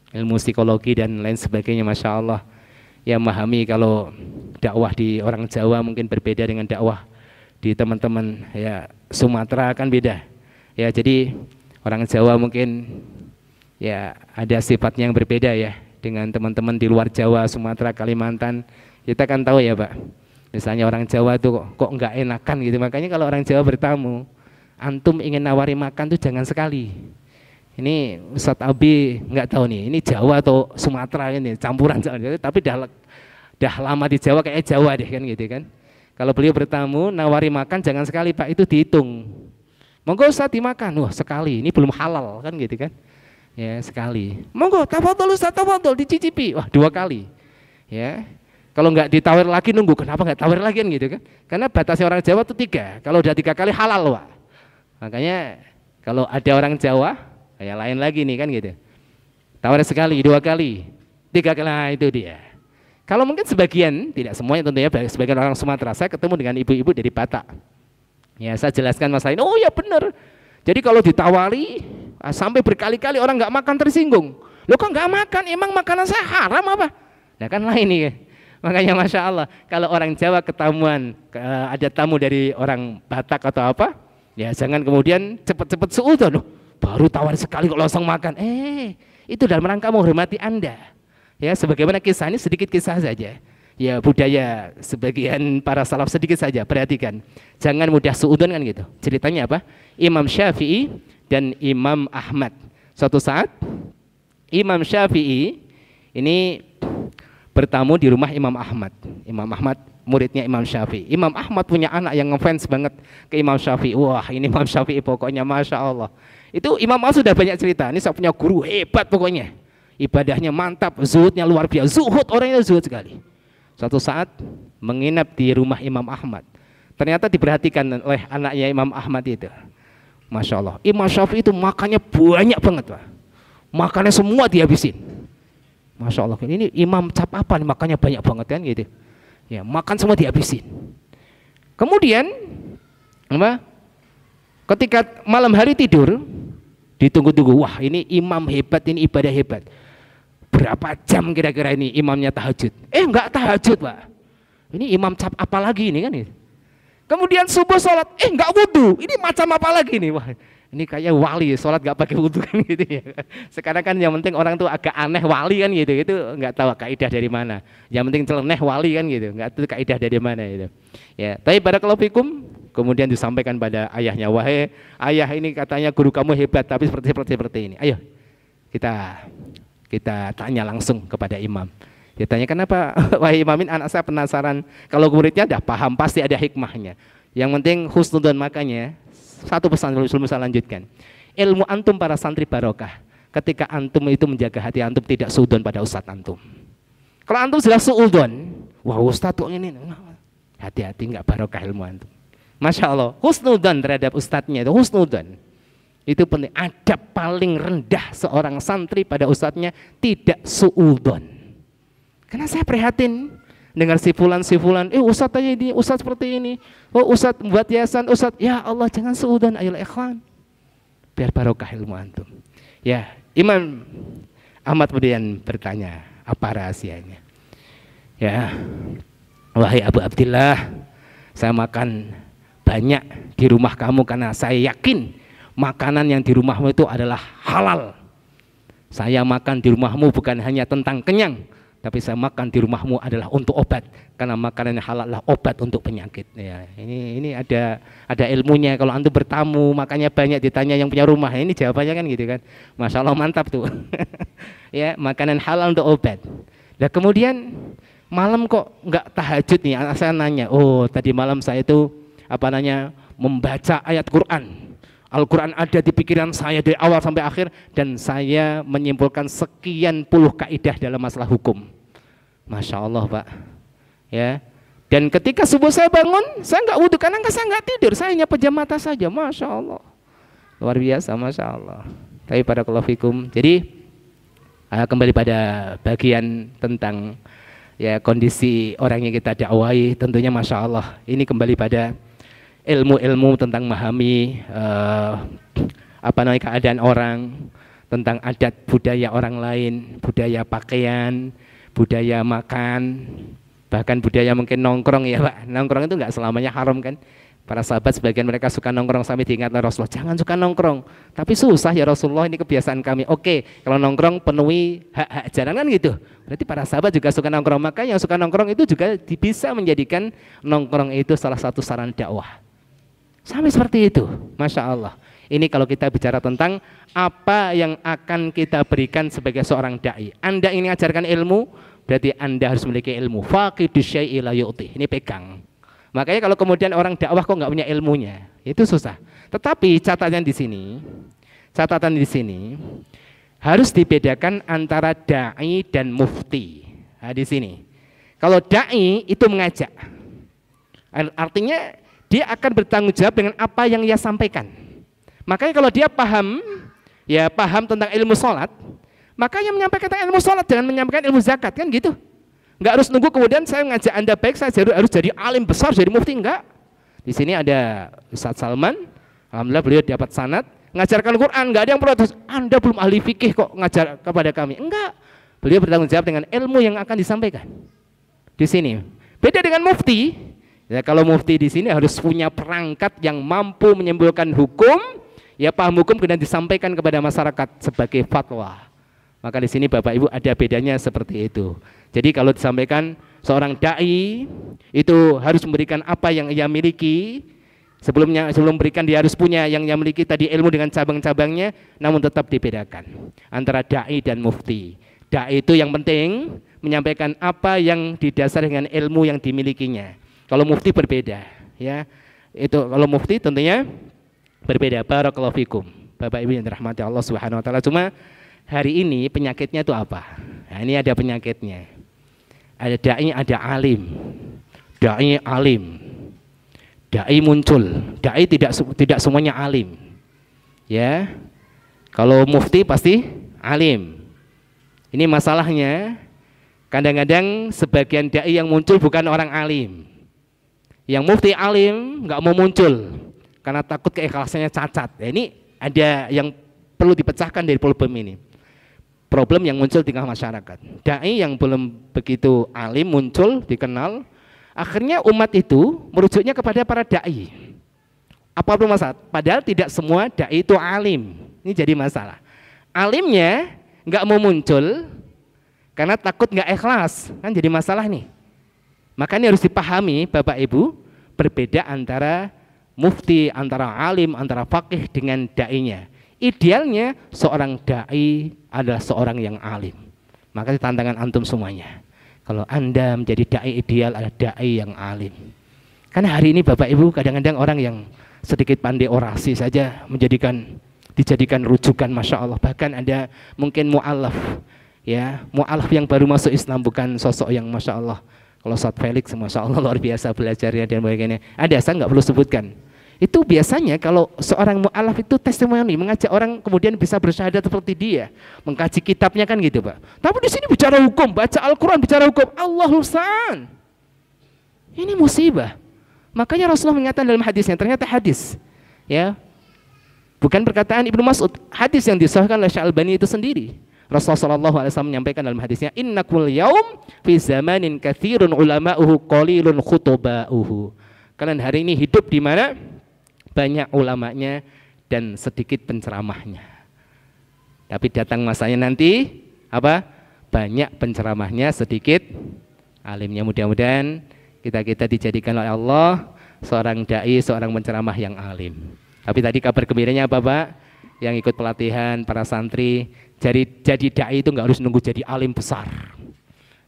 ilmu psikologi dan lain sebagainya. Masya Allah, ya, memahami kalau dakwah di orang Jawa mungkin berbeda dengan dakwah di teman-teman ya Sumatera, kan beda ya. Jadi orang Jawa mungkin ya ada sifatnya yang berbeda ya dengan teman-teman di luar Jawa, Sumatera, Kalimantan. Kita kan tahu ya Pak, misalnya orang Jawa tuh kok nggak enakan gitu. Makanya kalau orang Jawa bertamu, antum ingin nawari makan tuh jangan sekali. Ini Ustadz Abi nggak tahu nih, ini Jawa atau Sumatera ini campuran, tapi dah lama di Jawa kayak Jawa deh kan gitu kan. Kalau beliau bertamu nawari makan jangan sekali Pak, itu dihitung. Monggo Ustadz dimakan, wah sekali, ini belum halal kan gitu kan. Ya sekali. Monggo tafadhol Ustadz, tafadhol dicicipi, wah 2 kali. Ya. Kalau nggak ditawar lagi nunggu, kenapa nggak tawar lagi kan gitu kan? Karena batasnya orang Jawa itu 3, kalau udah 3 kali halal Pak. Makanya kalau ada orang Jawa kayak lain lagi nih kan gitu, tawar sekali, 2 kali, 3 kali, nah itu dia. Kalau mungkin sebagian, tidak semuanya tentunya, sebagian orang Sumatera, saya ketemu dengan ibu-ibu dari Batak, ya saya jelaskan masalah ini, oh ya benar. Jadi kalau ditawari sampai berkali-kali orang nggak makan tersinggung, lo kok nggak makan, emang makanan saya haram apa? Nah kan lain nih. Makanya Masya Allah, kalau orang Jawa ketemuan ada tamu dari orang Batak atau apa, ya jangan kemudian cepet-cepet seudon, baru tawar sekali kok langsung makan. Itu dalam rangka menghormati Anda. Ya, sebagaimana kisah ini sedikit kisah saja. Ya, budaya sebagian para salaf sedikit saja. Perhatikan. Jangan mudah suudon kan gitu. Ceritanya apa? Imam Syafi'i dan Imam Ahmad. Suatu saat Imam Syafi'i ini bertamu di rumah Imam Ahmad. Imam Ahmad muridnya Imam Syafi'i. Imam Ahmad punya anak yang ngefans banget ke Imam Syafi'i. Wah, ini Imam Syafi'i pokoknya Masya Allah. Itu Imam Ahmad sudah banyak cerita, ini saya punya guru hebat pokoknya, ibadahnya mantap, zuhudnya luar biasa, zuhud, orangnya zuhud sekali. Suatu saat menginap di rumah Imam Ahmad, ternyata diperhatikan oleh anaknya Imam Ahmad itu. Masya Allah, Imam Syafi'i itu makannya banyak banget Pak, makannya semua dihabisin. Masya Allah, ini imam cap apa nih, makannya banyak banget kan gitu. Ya, makan semua dihabisin. Kemudian apa? Ketika malam hari tidur, ditunggu-tunggu, wah ini imam hebat, ini ibadah hebat. Berapa jam kira-kira ini imamnya tahajud? Enggak tahajud Pak. Ini imam cap apa lagi ini kan? Kemudian subuh sholat, enggak wudhu. Ini macam apa lagi nih? Wah, ini kayak wali sholat enggak pakai wudhu kan gitu ya. Sekarang kan yang penting orang tuh agak aneh wali kan gitu, itu enggak tahu kaidah dari mana. Yang penting celeneh wali kan gitu, enggak tahu kaidah dari mana itu. Ya, tapi barakallahu fikum. Kemudian disampaikan pada ayahnya, wahai ayah, ini katanya guru kamu hebat, tapi seperti ini. Ayo kita tanya langsung kepada imam. Dia tanya, kenapa wahai imamin, anak saya penasaran. Kalau muridnya dah paham, pasti ada hikmahnya. Yang penting husnudon. Makanya satu pesan sebelum saya lanjutkan, ilmu antum para santri barokah ketika antum itu menjaga hati antum tidak suudon pada ustadz antum. Kalau antum sudah suudon, wah ustadz tuh ini, hati-hati, nggak barokah ilmu antum. Masya Allah, husnudon terhadap ustadznya itu husnudon. Itu penting. Adab paling rendah seorang santri pada ustadznya tidak suudon. Karena saya prihatin, dengar si fulan, ustadz aja ini, ustadz seperti ini, oh ustadz buat yayasan, ustadz, ya Allah jangan suudzon, ayolah ikhwan, biar barokah ilmu antum. Ya, Imam Ahmad kemudian bertanya, apa rahasianya? Ya, wahai Abu Abdillah, saya makan banyak di rumah kamu karena saya yakin makanan yang di rumahmu itu adalah halal. Saya makan di rumahmu bukan hanya tentang kenyang, tapi saya makan di rumahmu adalah untuk obat, karena makanan yang halal adalah obat untuk penyakit. Ya, ini ada ilmunya. Kalau antum bertamu makannya banyak, ditanya yang punya rumah, ini jawabannya kan gitu kan. Masya Allah, mantap tuh. Ya, makanan halal untuk obat. Nah kemudian malam kok nggak tahajud nih? Saya nanya, oh tadi malam saya itu membaca ayat Quran. Al-Quran ada di pikiran saya dari awal sampai akhir, dan saya menyimpulkan sekian puluh kaidah dalam masalah hukum. Masya Allah Pak. Ya. Dan ketika subuh saya bangun, saya nggak wudhu karena saya nggak tidur, saya hanya pejam mata saja. Masya Allah, luar biasa, Masya Allah. Tapi pada fikum. Jadi kembali pada bagian tentang ya kondisi orang yang kita dakwahi, tentunya Masya Allah ini kembali pada ilmu-ilmu tentang memahami keadaan orang, tentang adat budaya orang lain, budaya pakaian, budaya makan, bahkan budaya mungkin nongkrong ya Pak. Nongkrong itu nggak selamanya haram kan. Para sahabat sebagian mereka suka nongkrong, sampai diingatkan Rasulullah, jangan suka nongkrong. Tapi susah ya Rasulullah, ini kebiasaan kami. Oke, kalau nongkrong penuhi hak-hak jalanan gitu. Berarti para sahabat juga suka nongkrong. Maka yang suka nongkrong itu juga bisa menjadikan nongkrong itu salah satu saran dakwah. Sampai seperti itu, Masya Allah. Ini kalau kita bicara tentang apa yang akan kita berikan sebagai seorang da'i. Anda ini ajarkan ilmu, berarti Anda harus memiliki ilmu. Faqidu syai'i la yu'ti. Ini pegang. Makanya kalau kemudian orang dakwah kok nggak punya ilmunya, itu susah. Tetapi catatan di sini harus dibedakan antara da'i dan mufti. Nah, di sini, kalau da'i itu mengajak, artinya dia akan bertanggung jawab dengan apa yang ia sampaikan. Makanya kalau dia paham tentang ilmu sholat, maka yang menyampaikan tentang ilmu sholat, jangan menyampaikan ilmu zakat, kan gitu. Nggak harus nunggu kemudian saya ngajak Anda baik, saya harus jadi alim besar, jadi mufti, enggak. Di sini ada Ustadz Salman, alhamdulillah beliau dapat sanad, ngajarkan Quran, nggak ada yang protes, Anda belum ahli fikih kok ngajar kepada kami. Enggak, beliau bertanggung jawab dengan ilmu yang akan disampaikan. Di sini beda dengan mufti. Ya, kalau mufti di sini harus punya perangkat yang mampu menyimpulkan hukum, ya paham hukum kemudian disampaikan kepada masyarakat sebagai fatwa. Maka di sini Bapak Ibu ada bedanya seperti itu. Jadi kalau disampaikan seorang dai itu harus memberikan apa yang ia miliki. Sebelum memberikan dia harus punya yang ia miliki tadi, ilmu dengan cabang-cabangnya, namun tetap dibedakan antara dai dan mufti. Dai itu yang penting menyampaikan apa yang didasari dengan ilmu yang dimilikinya. Kalau mufti berbeda, ya. Itu kalau mufti tentunya berbeda. Barakallahu fikum. Bapak Ibu yang dirahmati Allah Subhanahu wa taala. Cuma hari ini penyakitnya itu apa? Nah, ini ada penyakitnya. Ada dai, ada alim. Dai alim. Dai muncul. Dai tidak semuanya alim. Ya. Kalau mufti pasti alim. Ini masalahnya. Kadang-kadang sebagian dai yang muncul bukan orang alim. Yang mufti alim nggak mau muncul karena takut keikhlasannya cacat. Nah, ini ada yang perlu dipecahkan dari problem ini. Problem yang muncul di tengah masyarakat. Dai yang belum begitu alim muncul, dikenal, akhirnya umat itu merujuknya kepada para dai. Apa masalah? Padahal tidak semua dai itu alim. Ini jadi masalah. Alimnya nggak mau muncul karena takut nggak ikhlas, kan jadi masalah nih. Makanya harus dipahami Bapak Ibu, berbeda antara mufti, antara alim, antara faqih dengan dai-nya. Idealnya seorang dai adalah seorang yang alim. Maka tantangan antum semuanya. Kalau Anda menjadi dai ideal adalah dai yang alim. Karena hari ini Bapak Ibu kadang-kadang orang yang sedikit pandai orasi saja dijadikan rujukan, Masya Allah. Bahkan ada mungkin mu'alaf, ya, mu'alaf yang baru masuk Islam, bukan sosok yang Masya Allah. Kalau Ustadz Felix, Masya Allah luar biasa belajarnya dan sebagainya. Ada, saya nggak perlu sebutkan. Itu biasanya kalau seorang mu'alaf itu testimoni, mengajak orang kemudian bisa bersyahadat seperti dia, mengkaji kitabnya kan gitu Pak. Tapi di sini bicara hukum, baca Al-Quran bicara hukum, Allahul Sa'an. Ini musibah. Makanya Rasulullah mengatakan dalam hadisnya, ternyata hadis, ya, bukan perkataan Ibnu Mas'ud, hadis yang disahihkan oleh Syalbani itu sendiri. Rasulullah SAW menyampaikan dalam hadisnya, innakul yaum fi zamanin katsirun ulama'uhu qalilun khutba'uhu. Kalian hari ini hidup di mana banyak ulamanya dan sedikit penceramahnya. Tapi datang masanya nanti apa? Banyak penceramahnya, sedikit alimnya. Mudah-mudahan kita dijadikan oleh Allah seorang dai, seorang penceramah yang alim. Tapi tadi kabar gembiranya apa, Pak? Yang ikut pelatihan para santri, jadi dai itu nggak harus nunggu jadi alim besar.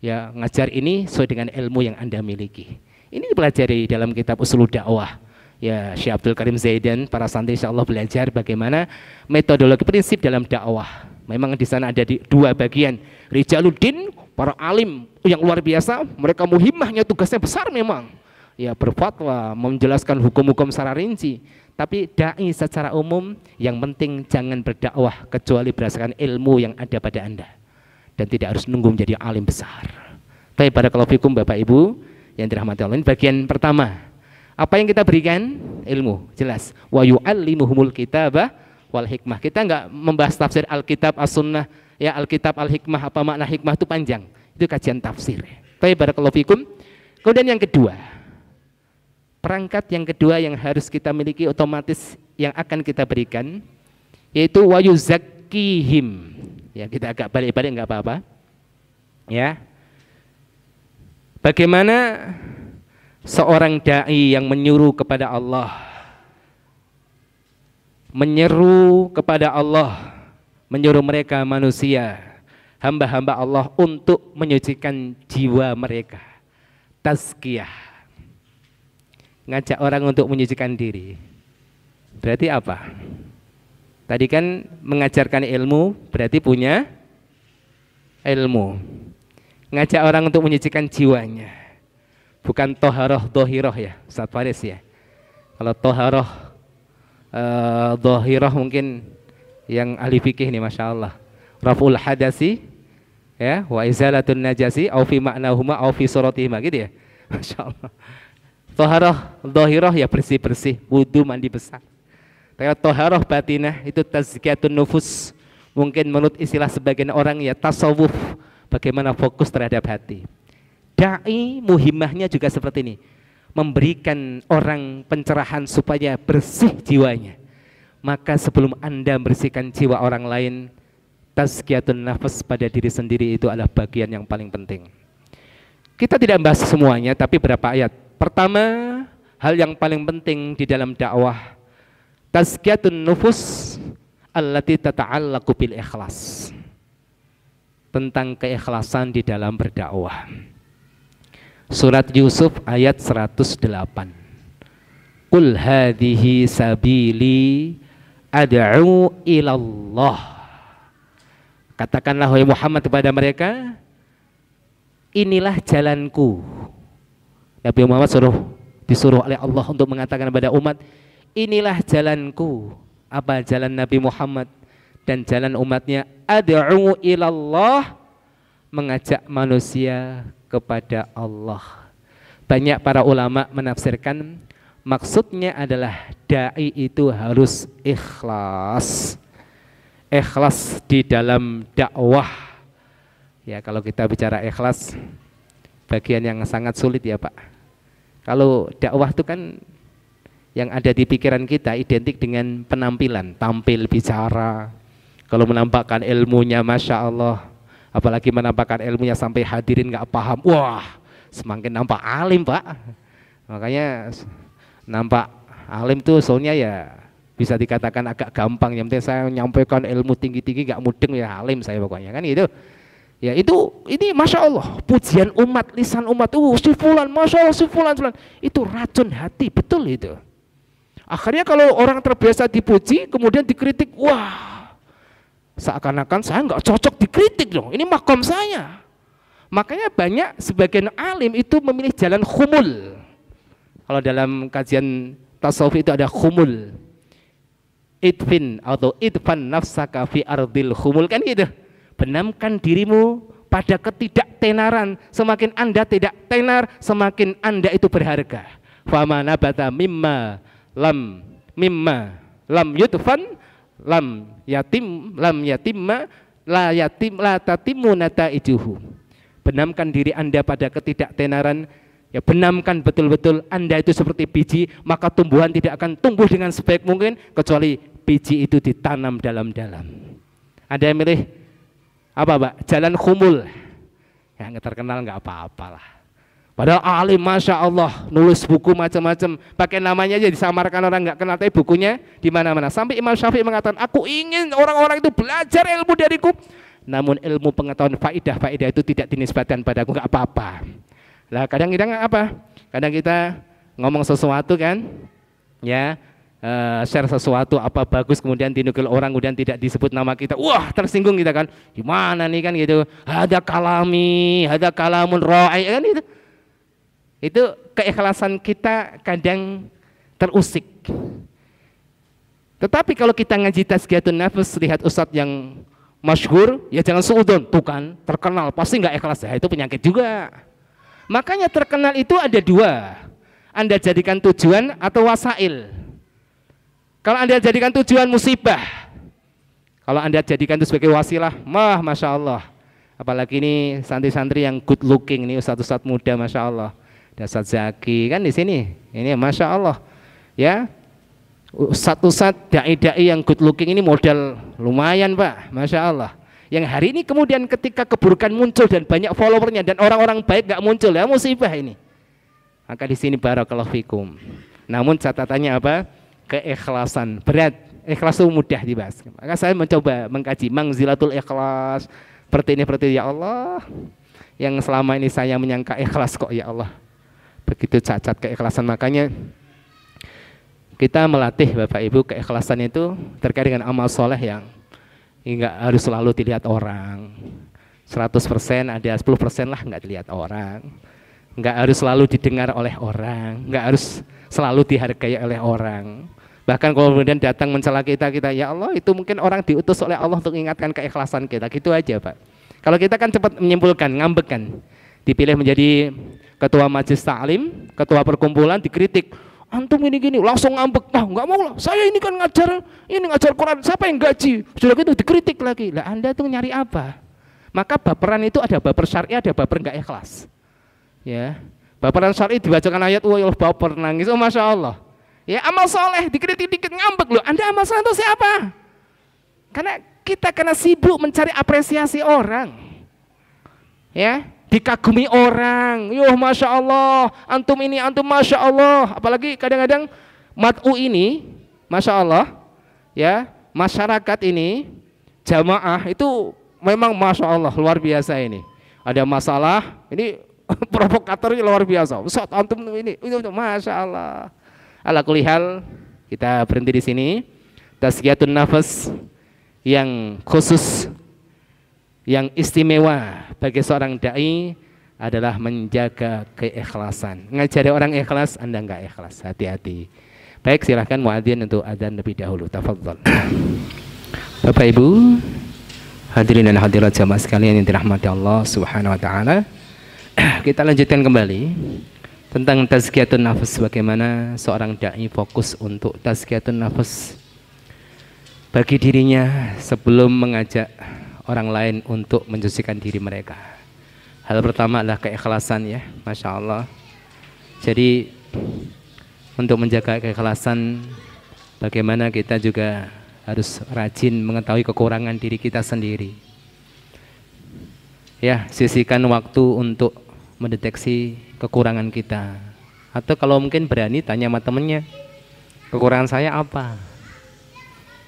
Ya, ngajar ini sesuai dengan ilmu yang Anda miliki. Ini dipelajari dalam kitab Ushul Dakwah. Ya, Syekh Abdul Karim Zaidan, para santri insyaallah belajar bagaimana metodologi prinsip dalam dakwah. Memang di sana ada dua bagian, Rijaluddin, para alim yang luar biasa, mereka muhimmahnya tugasnya besar memang. Ya, berfatwa, menjelaskan hukum-hukum secara rinci. Tapi dai secara umum yang penting jangan berdakwah kecuali berdasarkan ilmu yang ada pada Anda dan tidak harus nunggu menjadi alim besar. Baik, barakallahu fikum Bapak Ibu yang dirahmati Allah. Ini bagian pertama. Apa yang kita berikan? Ilmu, jelas. Wa yu'allimuhumul kitaba wal hikmah. Kita enggak membahas tafsir Alkitab As-Sunnah, ya, Alkitab Al-Hikmah, apa makna hikmah itu panjang. Itu kajian tafsir. Baik, barakallahu fikum. Kemudian yang kedua, perangkat yang kedua yang harus kita miliki otomatis yang akan kita berikan yaitu wa yuzakkihim. Ya, kita agak balik-balik enggak apa-apa. Ya. Bagaimana seorang dai yang menyuruh kepada Allah, menyeru kepada Allah, menyuruh mereka manusia, hamba-hamba Allah untuk menyucikan jiwa mereka, tazkiyah, ngajak orang untuk menyucikan diri. Berarti apa? Tadi kan mengajarkan ilmu, berarti punya ilmu. Ngajak orang untuk menyucikan jiwanya, bukan toharoh dohiroh ya, Ustaz Faris ya. Kalau toharoh dohiroh mungkin yang ahli fikih nih, masya Allah. Raful hadasi, ya, wa izalatun najasi, au fi maknahuma, au fi suratihima, gitu ya, masya Allah. Toharoh dohiroh ya bersih-bersih, wudu, mandi besar. Tapi toharoh batinah itu tazkiyatun nufus, mungkin menurut istilah sebagian orang ya tasawuf, bagaimana fokus terhadap hati. Dai muhimmahnya juga seperti ini, memberikan orang pencerahan supaya bersih jiwanya. Maka sebelum Anda bersihkan jiwa orang lain, tazkiyatun nafas pada diri sendiri itu adalah bagian yang paling penting. Kita tidak bahas semuanya, tapi berapa ayat. Pertama, hal yang paling penting di dalam dakwah, tazkiyatun nufus allati tata'allaqu bil ikhlas, tentang keikhlasan di dalam berdakwah. Surat Yusuf ayat 108. Qul hadhihi sabili ad'u ilallah. Katakanlah wahai Muhammad kepada mereka, inilah jalanku. Nabi Muhammad disuruh oleh Allah untuk mengatakan kepada umat, inilah jalanku. Apa jalan Nabi Muhammad dan jalan umatnya? Ad'u ilallah, mengajak manusia kepada Allah. Banyak para ulama menafsirkan maksudnya adalah dai itu harus ikhlas. Ikhlas di dalam dakwah. Ya, kalau kita bicara ikhlas, bagian yang sangat sulit ya Pak. Kalau dakwah itu kan yang ada di pikiran kita identik dengan penampilan, tampil, bicara. Kalau menampakkan ilmunya, masya Allah, apalagi menampakkan ilmunya sampai hadirin nggak paham, wah, semakin nampak alim Pak. Makanya nampak alim tuh soalnya ya bisa dikatakan agak gampang. Yang penting saya menyampaikan ilmu tinggi-tinggi, nggak mudeng ya alim saya pokoknya, kan gitu. Ya ini masya Allah, pujian umat, lisan umat, si fulan, masya Allah, si fulan, itu racun hati, betul itu. Akhirnya kalau orang terbiasa dipuji, kemudian dikritik, wah, seakan-akan saya nggak cocok dikritik dong, ini makom saya. Makanya banyak sebagian alim itu memilih jalan khumul. Kalau dalam kajian tasawuf itu ada khumul, idfin atau idfan nafsaka fi ardil khumul, kan gitu. Benamkan dirimu pada ketidaktenaran. Semakin Anda tidak tenar, semakin Anda itu berharga. Fama nabata mimma lam yutfan lam yatimma la tatimu nataijuhu. Benamkan diri Anda pada ketidaktenaran, ya benamkan betul-betul Anda itu seperti biji, maka tumbuhan tidak akan tumbuh dengan sebaik mungkin kecuali biji itu ditanam dalam-dalam. Ada yang milih apa, Pak? Jalan khumul. Ya nggak terkenal nggak apa-apalah. Padahal alim, masya Allah, nulis buku macam-macam, pakai namanya aja disamarkan orang nggak kenal, tapi bukunya di mana-mana. Sampai Imam Syafi'i mengatakan, aku ingin orang-orang itu belajar ilmu dariku, namun ilmu pengetahuan faidah itu tidak dinisbatkan padaku, nggak apa-apa. Lah kadang-kadang apa? Kadang kita ngomong sesuatu kan, ya share sesuatu apa bagus, kemudian dinukil orang, kemudian tidak disebut nama kita, wah tersinggung kita kan, gimana nih kan gitu, ada kalamun ra'i kan gitu. Itu keikhlasan kita kadang terusik. Tetapi kalau kita ngaji tazkiyatun nafs, lihat ustadz yang masyhur, ya jangan suudon, tuh kan terkenal pasti nggak ikhlas, ya itu penyakit juga. Makanya terkenal itu ada dua, Anda jadikan tujuan atau wasail. Kalau Anda jadikan tujuan musibah, kalau Anda jadikan itu sebagai wasilah, masya Allah. Apalagi ini santri-santri yang good looking, ini ustadz-ustadz muda, masya Allah. Ustadz Zaki kan di sini, ini masya Allah, ya ustadz dai-dai yang good looking ini modal lumayan Pak, masya Allah. Yang hari ini kemudian ketika keburukan muncul dan banyak followernya dan orang-orang baik nggak muncul, ya musibah ini. Maka di sini barakallahu fikum. Namun catatannya apa? Keikhlasan berat, ikhlas itu mudah dibahas. Maka saya mencoba mengkaji mangzilatul ikhlas, seperti ini ya Allah. Yang selama ini saya menyangka ikhlas kok ya Allah. Begitu cacat keikhlasan. Makanya kita melatih Bapak Ibu keikhlasan itu terkait dengan amal soleh yang enggak harus selalu dilihat orang. 100% ada 10% lah enggak dilihat orang. Enggak harus selalu didengar oleh orang, enggak harus selalu dihargai oleh orang. Bahkan kalau kemudian datang mencela kita ya Allah, itu mungkin orang diutus oleh Allah untuk mengingatkan keikhlasan kita. Gitu aja Pak. Kalau kita kan cepat menyimpulkan, ngambek-kan. Dipilih menjadi ketua majelis taklim, ketua perkumpulan, dikritik, antum ini gini, langsung ngambek, nggak mau lah, saya ini kan ngajar Quran, siapa yang gaji? Sudah gitu dikritik lagi. Lah Anda tuh nyari apa? Maka baperan itu ada baper syar'i, ada baper nggak ikhlas. Ya, baperan syar'i dibacakan ayat, wah baper nangis, oh masya Allah. Ya amal soleh dikritik dikit ngambek loh. Anda amal soleh itu siapa? Karena kita kena sibuk mencari apresiasi orang. Ya, dikagumi orang, yoh masya Allah, antum ini, antum masya Allah. Apalagi kadang-kadang mat'u ini, masya Allah, ya masyarakat ini, jamaah itu memang masya Allah luar biasa ini. Ada masalah, ini provokatornya luar biasa. Ustaz antum ini, masya Allah. Ala kulli hal, kita berhenti di sini. Tazkiyatun nafas yang khusus, yang istimewa bagi seorang dai adalah menjaga keikhlasan. Ngajari orang ikhlas, Anda enggak ikhlas, hati-hati. Baik, silahkan muadzin untuk adzan lebih dahulu. Tafadhol. Bapak Ibu, hadirin dan hadirat jamaah sekalian yang dirahmati Allah Subhanahu wa taala. Kita lanjutkan kembali tentang tazkiyatun nafas, bagaimana seorang dai fokus untuk tazkiyatun nafas bagi dirinya sebelum mengajak orang lain untuk mensucikan diri mereka. Hal pertama adalah keikhlasan ya, masya Allah. Jadi untuk menjaga keikhlasan, bagaimana kita juga harus rajin mengetahui kekurangan diri kita sendiri. Ya, sisihkan waktu untuk mendeteksi kekurangan kita. Atau kalau mungkin berani tanya sama temennya, kekurangan saya apa?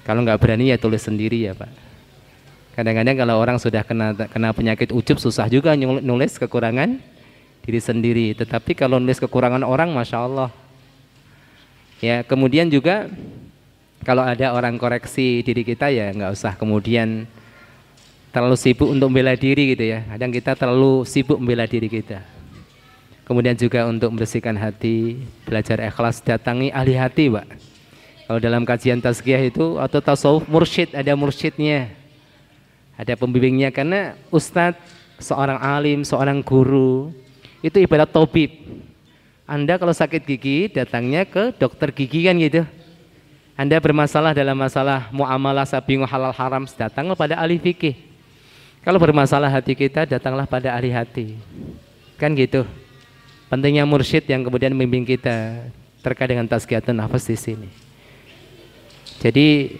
Kalau nggak berani ya tulis sendiri ya Pak. Kadang-kadang kalau orang sudah kena penyakit ujub, susah juga nulis kekurangan diri sendiri. Tetapi kalau nulis kekurangan orang, masya Allah. Ya, kemudian juga kalau ada orang koreksi diri kita, ya nggak usah kemudian terlalu sibuk untuk membela diri gitu ya. Kadang kita terlalu sibuk membela diri kita. Kemudian juga untuk membersihkan hati, belajar ikhlas, datangi ahli hati Pak. Kalau dalam kajian tazkiyah itu atau tasawuf, mursyid, ada mursyidnya, ada pembimbingnya. Karena ustadz seorang alim, seorang guru, itu ibarat tabib. Anda kalau sakit gigi datangnya ke dokter gigi kan gitu. Anda bermasalah dalam masalah muamalah bingung halal haram, datanglah pada ahli fikih. Kalau bermasalah hati kita, datanglah pada ahli hati. Kan gitu. Pentingnya mursyid yang kemudian membimbing kita terkait dengan tazkiyatun nafas di sini. Jadi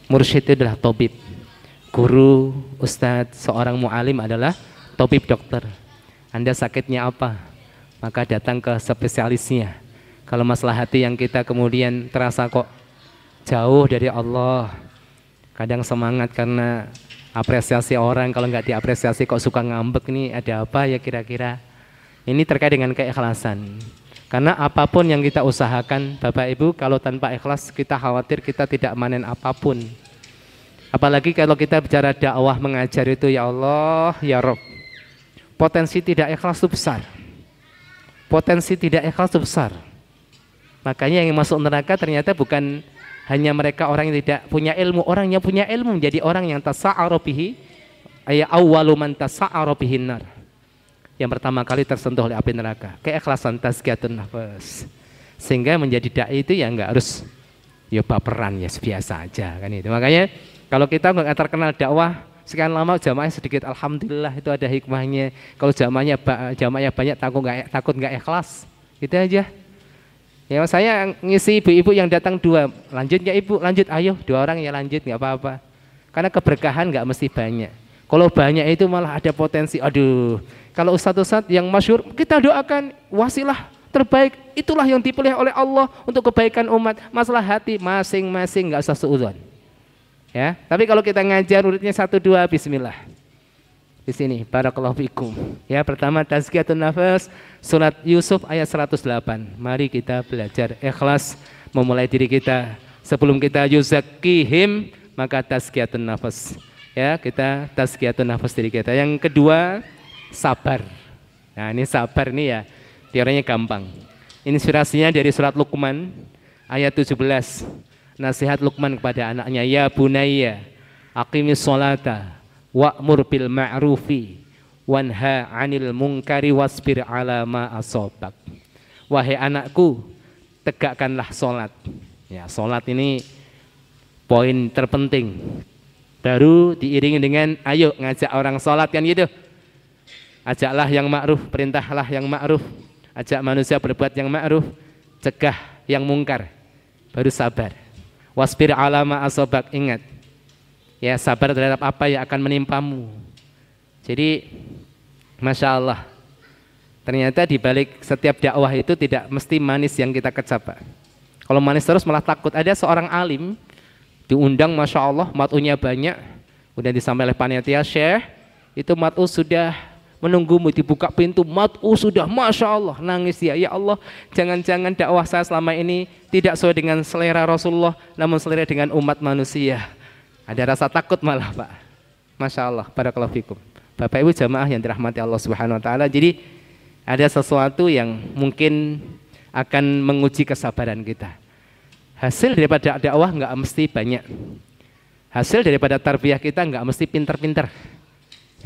mursyid itu adalah tabib. Guru, ustadz, seorang mu'alim adalah tabib dokter. Anda sakitnya apa? Maka datang ke spesialisnya. Kalau masalah hati yang kita kemudian terasa kok jauh dari Allah, kadang semangat karena apresiasi orang, kalau nggak diapresiasi kok suka ngambek, nih ada apa ya kira-kira? Ini terkait dengan keikhlasan. Karena apapun yang kita usahakan Bapak Ibu, kalau tanpa ikhlas kita khawatir kita tidak manen apapun. Apalagi kalau kita bicara dakwah mengajar itu, ya Allah ya Rabb, potensi tidak ikhlas itu besar. Potensi tidak ikhlas itu besar. Makanya yang masuk neraka ternyata bukan hanya mereka orang yang tidak punya ilmu, orang yang punya ilmu menjadi orang yang tasa'aru bihi, ay awwalu man tasa'aru bihin nar. Yang pertama kali tersentuh oleh api neraka, keikhlasan tazkiyatun nafas. Sehingga menjadi dai itu ya enggak harus ya baperan, ya biasa aja kan itu. Makanya kalau kita nggak terkenal dakwah sekian lama, jamaahnya sedikit, alhamdulillah itu ada hikmahnya. Kalau jamaahnya banyak, takut nggak ikhlas, itu aja. Ya saya ngisi ibu-ibu yang datang 2, lanjut ya ibu, lanjut, ayo 2 orang ya lanjut, nggak apa-apa. Karena keberkahan nggak mesti banyak. Kalau banyak itu malah ada potensi, aduh. Kalau ustadz-ustadz yang masyhur, kita doakan wasilah terbaik, itulah yang dipilih oleh Allah untuk kebaikan umat. Masalah hati masing-masing nggak usah suudzon. Ya, tapi kalau kita ngajar muridnya 1, 2, bismillah. Di sini, barakallahu fikum. Ya, pertama tazkiyatun nafas, surat Yusuf ayat 108. Mari kita belajar ikhlas memulai diri kita. Sebelum kita yuzakkihim, maka tazkiyatun nafas. Ya, kita tazkiyatun nafas diri kita. Yang kedua, sabar. Nah, ini sabar nih ya, teorinya gampang. Inspirasinya dari surat Luqman ayat 17. Nasihat Luqman kepada anaknya, ya bunayya aqimis sholata wa'mur bil ma'rufi wanha 'anil munkari wasbir 'ala ma asabak. Wahai anakku, tegakkanlah sholat. Ya, sholat ini poin terpenting. Baru diiringi dengan ayo ngajak orang sholat kan gitu. Ajaklah yang ma'ruf, perintahlah yang ma'ruf, ajak manusia berbuat yang ma'ruf, cegah yang mungkar. Baru sabar. Wasbir 'ala ma asabak, ingat. Ya, sabar terhadap apa yang akan menimpamu. Jadi Masya Allah, ternyata di balik setiap dakwah itu tidak mesti manis yang kita kecap. Kalau manis terus malah takut. Ada seorang alim diundang, Masya Allah, mat'unya banyak, udah disampaikan oleh panitia, Syekh itu mat'u sudah menunggumu, dibuka pintu, mat'u sudah, Masya Allah, nangis dia, ya Allah, jangan-jangan dakwah saya selama ini tidak sesuai dengan selera Rasulullah, namun selera dengan umat manusia. Ada rasa takut malah Pak. Masya Allah, barakallahu fikum. Bapak Ibu jamaah yang dirahmati Allah Subhanahu Wa Taala. Jadi ada sesuatu yang mungkin akan menguji kesabaran kita. Hasil daripada dakwah nggak mesti banyak. Hasil daripada tarbiyah kita nggak mesti pinter-pinter.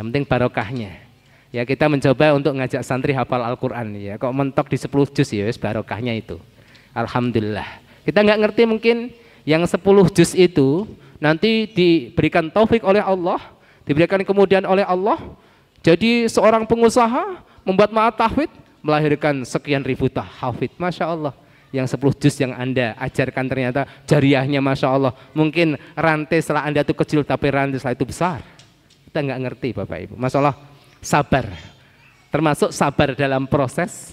Yang penting barokahnya. Ya, kita mencoba untuk ngajak santri hafal Al-Quran. Ya, kok mentok di 10 juz ya, barokahnya itu. Alhamdulillah. Kita nggak ngerti mungkin yang 10 juz itu nanti diberikan taufik oleh Allah, diberikan kemudian oleh Allah, jadi seorang pengusaha membuat ma'at tahfidz melahirkan sekian ribu tahfidz. Masya Allah, yang 10 juz yang Anda ajarkan ternyata jariahnya Masya Allah. Mungkin rantai setelah Anda itu kecil, tapi rantai setelah itu besar. Kita nggak ngerti Bapak Ibu. Masya Allah, sabar, termasuk sabar dalam proses,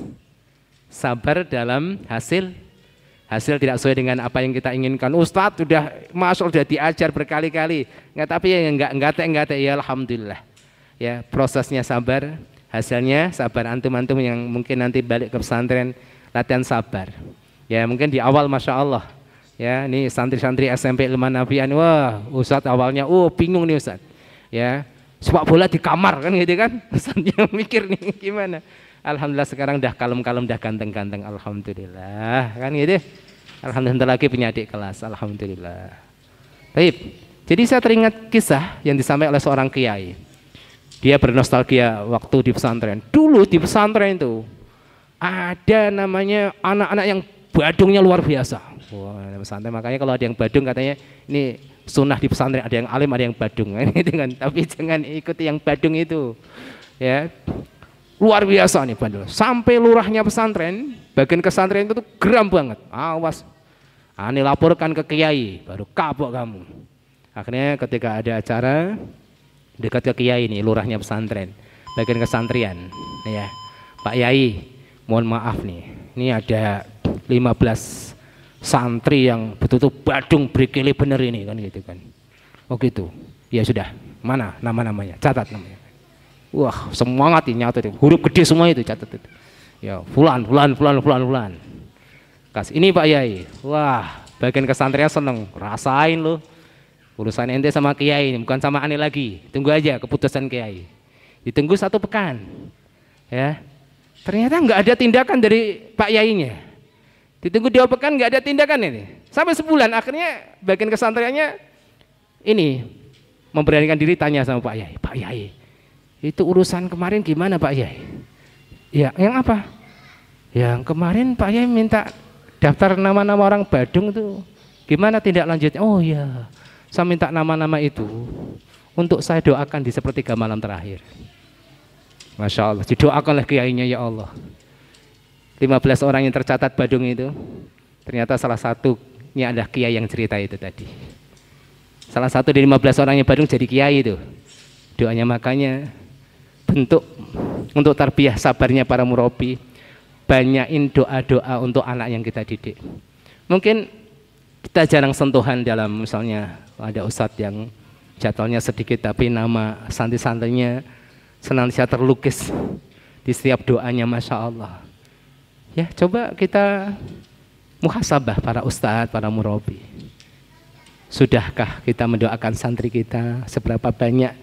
sabar dalam hasil. Hasil tidak sesuai dengan apa yang kita inginkan. Ustadz sudah masuk, sudah diajar berkali-kali, nggak, tapi ya enggak, ya alhamdulillah. Ya, prosesnya sabar, hasilnya sabar. Antum-antum yang mungkin nanti balik ke pesantren, latihan sabar. Ya, mungkin di awal Masya Allah. Ya, ini santri-santri SMP Ilman Nafian, wah Ustadz awalnya, bingung nih Ustadz. Ya, sepak bola di kamar kan gitu kan. Ustadznya mikir nih gimana. Alhamdulillah sekarang dah kalem-kalem, dah ganteng-ganteng, alhamdulillah kan gitu. Alhamdulillah lagi punya adik kelas, alhamdulillah. Baik. Jadi saya teringat kisah yang disampaikan oleh seorang kiai. Dia bernostalgia waktu di pesantren. Dulu di pesantren itu ada namanya anak-anak yang badungnya luar biasa. Wah, pesantren makanya kalau ada yang badung katanya ini sunnah di pesantren, ada yang alim, ada yang badung. Tapi jangan ikuti yang badung itu. Ya. Luar biasa nih bandel. Sampai lurahnya pesantren, bagian pesantren itu tuh geram banget. Awas. Ini laporkan ke kiai, baru kapok kamu. Akhirnya ketika ada acara dekat ke kiai nih, lurahnya pesantren, bagian kesantrian, ya. Pak Yai, mohon maaf nih, ini ada 15 santri yang betul-betul badung berkili bener ini kan gitu kan. Oh gitu. Ya sudah. Mana nama-namanya? Catat namanya. Wah, semangat ini nyatet. Huruf gede semua itu catat itu. Ya, fulan. Kasih ini Pak Yai. Wah, bagian kesantrian seneng. Rasain loh. Urusan ente sama kiai ini bukan sama aneh lagi. Tunggu aja keputusan kiai. Ditunggu 1 pekan. Ya. Ternyata nggak ada tindakan dari Pak Yainya. Ditunggu 2 pekan nggak ada tindakan ini. Sampai sebulan akhirnya bagian kesantriannya ini memberanikan diri tanya sama Pak Yai. Pak Yai, itu urusan kemarin gimana Pak Yai? Ya, yang apa? Yang kemarin Pak Yai minta daftar nama-nama orang Badung itu. Gimana tindak lanjutnya? Oh iya, saya minta nama-nama itu untuk saya doakan di sepertiga malam terakhir. Masya Allah, didoakanlah kiainya ya Allah. 15 orang yang tercatat Badung itu ternyata salah satunya adalah kiai yang cerita itu tadi. Salah satu dari 15 orang yang Badung jadi kiai itu. Doanya makanya bentuk untuk tarbiyah sabarnya para murabi, banyakin doa-doa untuk anak yang kita didik. Mungkin kita jarang sentuhan dalam misalnya ada ustadz yang jadwalnya sedikit tapi nama santri-santrinya senantiasa terlukis di setiap doanya, Masya Allah. Ya, coba kita muhasabah para ustadz, para murabi. Sudahkah kita mendoakan santri kita? Seberapa banyak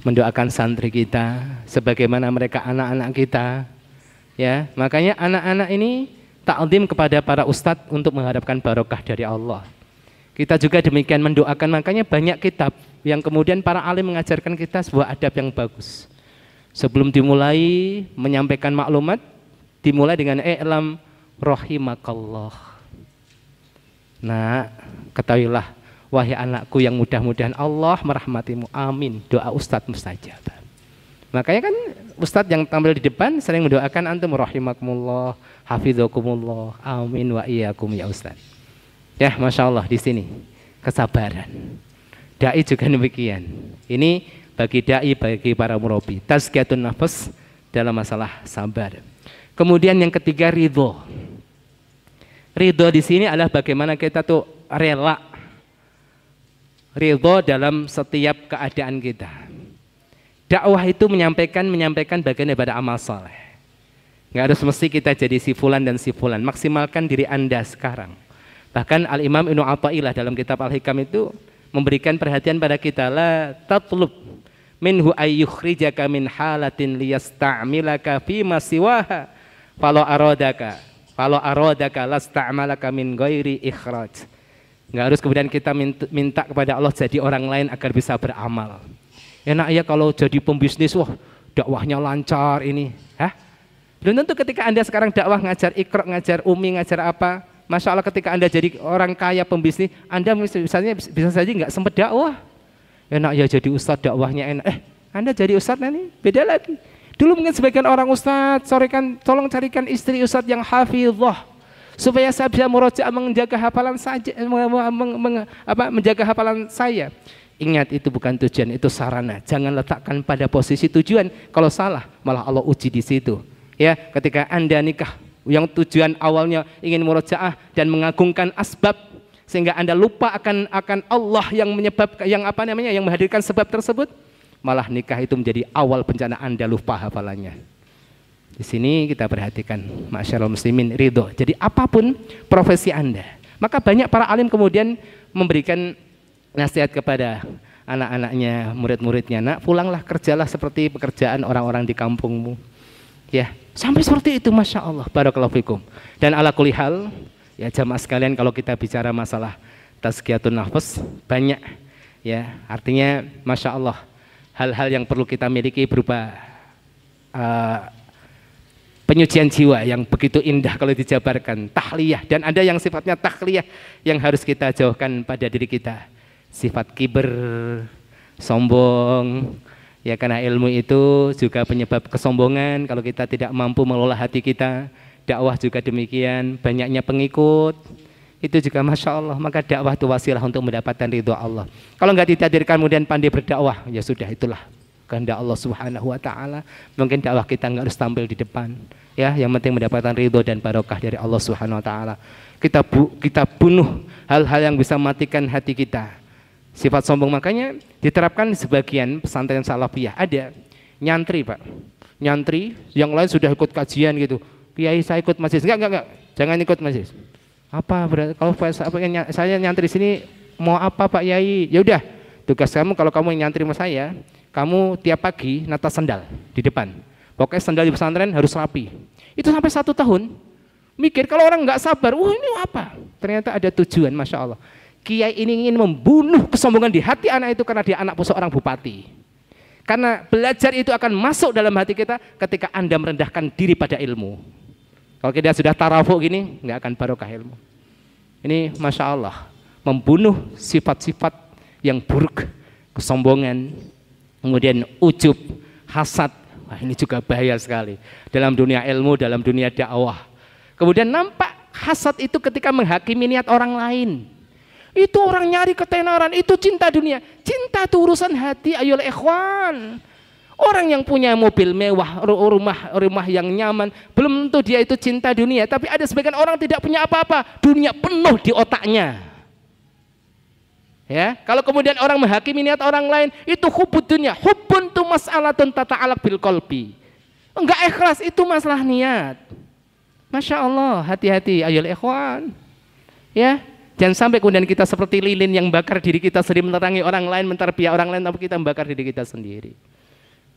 mendoakan santri kita? Sebagaimana mereka anak-anak kita? Ya, makanya anak-anak ini ta'zim kepada para ustadz untuk mengharapkan barokah dari Allah. Kita juga demikian mendoakan, makanya banyak kitab yang kemudian para alim mengajarkan kita sebuah adab yang bagus. Sebelum dimulai menyampaikan maklumat, dimulai dengan i'lam rahimakallah. Nah, ketahuilah wahai anakku yang mudah-mudahan Allah merahmatimu. Amin. Doa ustadz mustajab. Makanya kan ustadz yang tampil di depan sering mendoakan antum rahimakumullah, hafidzakumullah. Amin wa iyyakum ya ustadz. Ya, Masya Allah di sini kesabaran. Dai juga demikian. Ini bagi dai, bagi para murabi. Tazkiyatun nafas dalam masalah sabar. Kemudian yang ketiga ridho. Ridho di sini adalah bagaimana kita tuh rela. Ridho dalam setiap keadaan kita. Dakwah itu menyampaikan bagian daripada amal soleh. Nggak harus mesti kita jadi si fulan dan si fulan. Maksimalkan diri Anda sekarang. Bahkan Al-Imam Ibnu Athaillah dalam kitab Al-Hikam itu memberikan perhatian pada kita. La tatlub minhu ayyukhrijaka min halatin liyasta'milaka fima siwaha. Kalau aradaka lasta'malaka min ghairi ikhraj. Nggak harus kemudian kita minta kepada Allah jadi orang lain agar bisa beramal. Enak ya kalau jadi pembisnis, wah dakwahnya lancar ini. Belum tentu ketika Anda sekarang dakwah ngajar Iqra, ngajar Umi, ngajar apa. Masya Allah ketika Anda jadi orang kaya pembisnis, Anda misalnya bisa saja nggak sempat dakwah. Enak ya jadi ustadz dakwahnya enak. Anda jadi ustadz nanti beda lagi. Dulu mungkin sebagian orang ustadz, tolong carikan istri ustadz yang hafizah supaya saya bisa murojaah menjaga hafalan saja, menjaga hafalan saya. Ingat itu bukan tujuan, itu sarana. Jangan letakkan pada posisi tujuan. Kalau salah, malah Allah uji di situ. Ya, ketika Anda nikah, yang tujuan awalnya ingin murojaah dan mengagungkan asbab, sehingga Anda lupa akan Allah yang menyebabkan, yang menghadirkan sebab tersebut. Malah nikah itu menjadi awal bencana Anda lupa hafalannya. Di sini kita perhatikan, masyaallah muslimin, ridho. Jadi apapun profesi Anda, maka banyak para alim kemudian memberikan nasihat kepada anak-anaknya, murid-muridnya. Nak, pulanglah kerjalah seperti pekerjaan orang-orang di kampungmu. Ya, sampai seperti itu, masya Allah. Barakallahu fikum. Dan ala kulli hal, ya jamaah sekalian, kalau kita bicara masalah tazkiyatun nafas, banyak. Ya, artinya masya Allah. hal-hal yang perlu kita miliki berupa penyucian jiwa yang begitu indah kalau dijabarkan, tahliyah, dan ada yang sifatnya takhliyah yang harus kita jauhkan pada diri kita. Sifat kiber, sombong, ya karena ilmu itu juga penyebab kesombongan kalau kita tidak mampu mengelola hati kita. Dakwah juga demikian, banyaknya pengikut itu juga masya Allah, maka dakwah itu wasilah untuk mendapatkan ridho Allah. Kalau nggak ditakdirkan kemudian pandai berdakwah, ya sudah, itulah kehendak Allah Subhanahu wa taala. Mungkin dakwah kita nggak harus tampil di depan, ya, yang penting mendapatkan ridho dan barokah dari Allah Subhanahu wa taala. Kita bunuh hal-hal yang bisa matikan hati kita. Sifat sombong makanya diterapkan di sebagian pesantren salafiyah. Ada nyantri, Pak. Nyantri yang lain sudah ikut kajian gitu. Kiai saya ikut majelis. Enggak. Jangan ikut majelis. Apa berarti kalau saya nyantri sini mau apa Pak Yai? Ya udah, tugas kamu kalau kamu nyantri sama saya, kamu tiap pagi nata sandal di depan. Pokoknya sandal di pesantren harus rapi. Itu sampai 1 tahun. Mikir kalau orang nggak sabar, wah ini apa? Ternyata ada tujuan, masya Allah. Kiai ini ingin membunuh kesombongan di hati anak itu karena dia anak seorang bupati. Karena belajar itu akan masuk dalam hati kita ketika Anda merendahkan diri pada ilmu. Kalau kita sudah tarafuk gini, nggak akan barokah ilmu. Ini masya Allah, membunuh sifat-sifat yang buruk, kesombongan, kemudian ujub, hasad. Wah, ini juga bahaya sekali dalam dunia ilmu, dalam dunia dakwah. Kemudian nampak hasad itu ketika menghakimi niat orang lain. Itu orang nyari ketenaran, itu cinta dunia. Cinta itu urusan hati, ayo ikhwan. Orang yang punya mobil mewah, rumah yang nyaman, belum tentu dia itu cinta dunia. Tapi ada sebagian orang tidak punya apa-apa, dunia penuh di otaknya. Ya, kalau kemudian orang menghakimi niat orang lain, itu hubbud dunia. Hubbun tu mas'alatun tata'alaq bil qalbi. Enggak ikhlas, itu masalah niat. Masya Allah, hati-hati, ayo ikhwan. Ya, jangan sampai kemudian kita seperti lilin yang bakar diri kita sendiri, menerangi orang lain, mentarbiah orang lain, tapi kita membakar diri kita sendiri.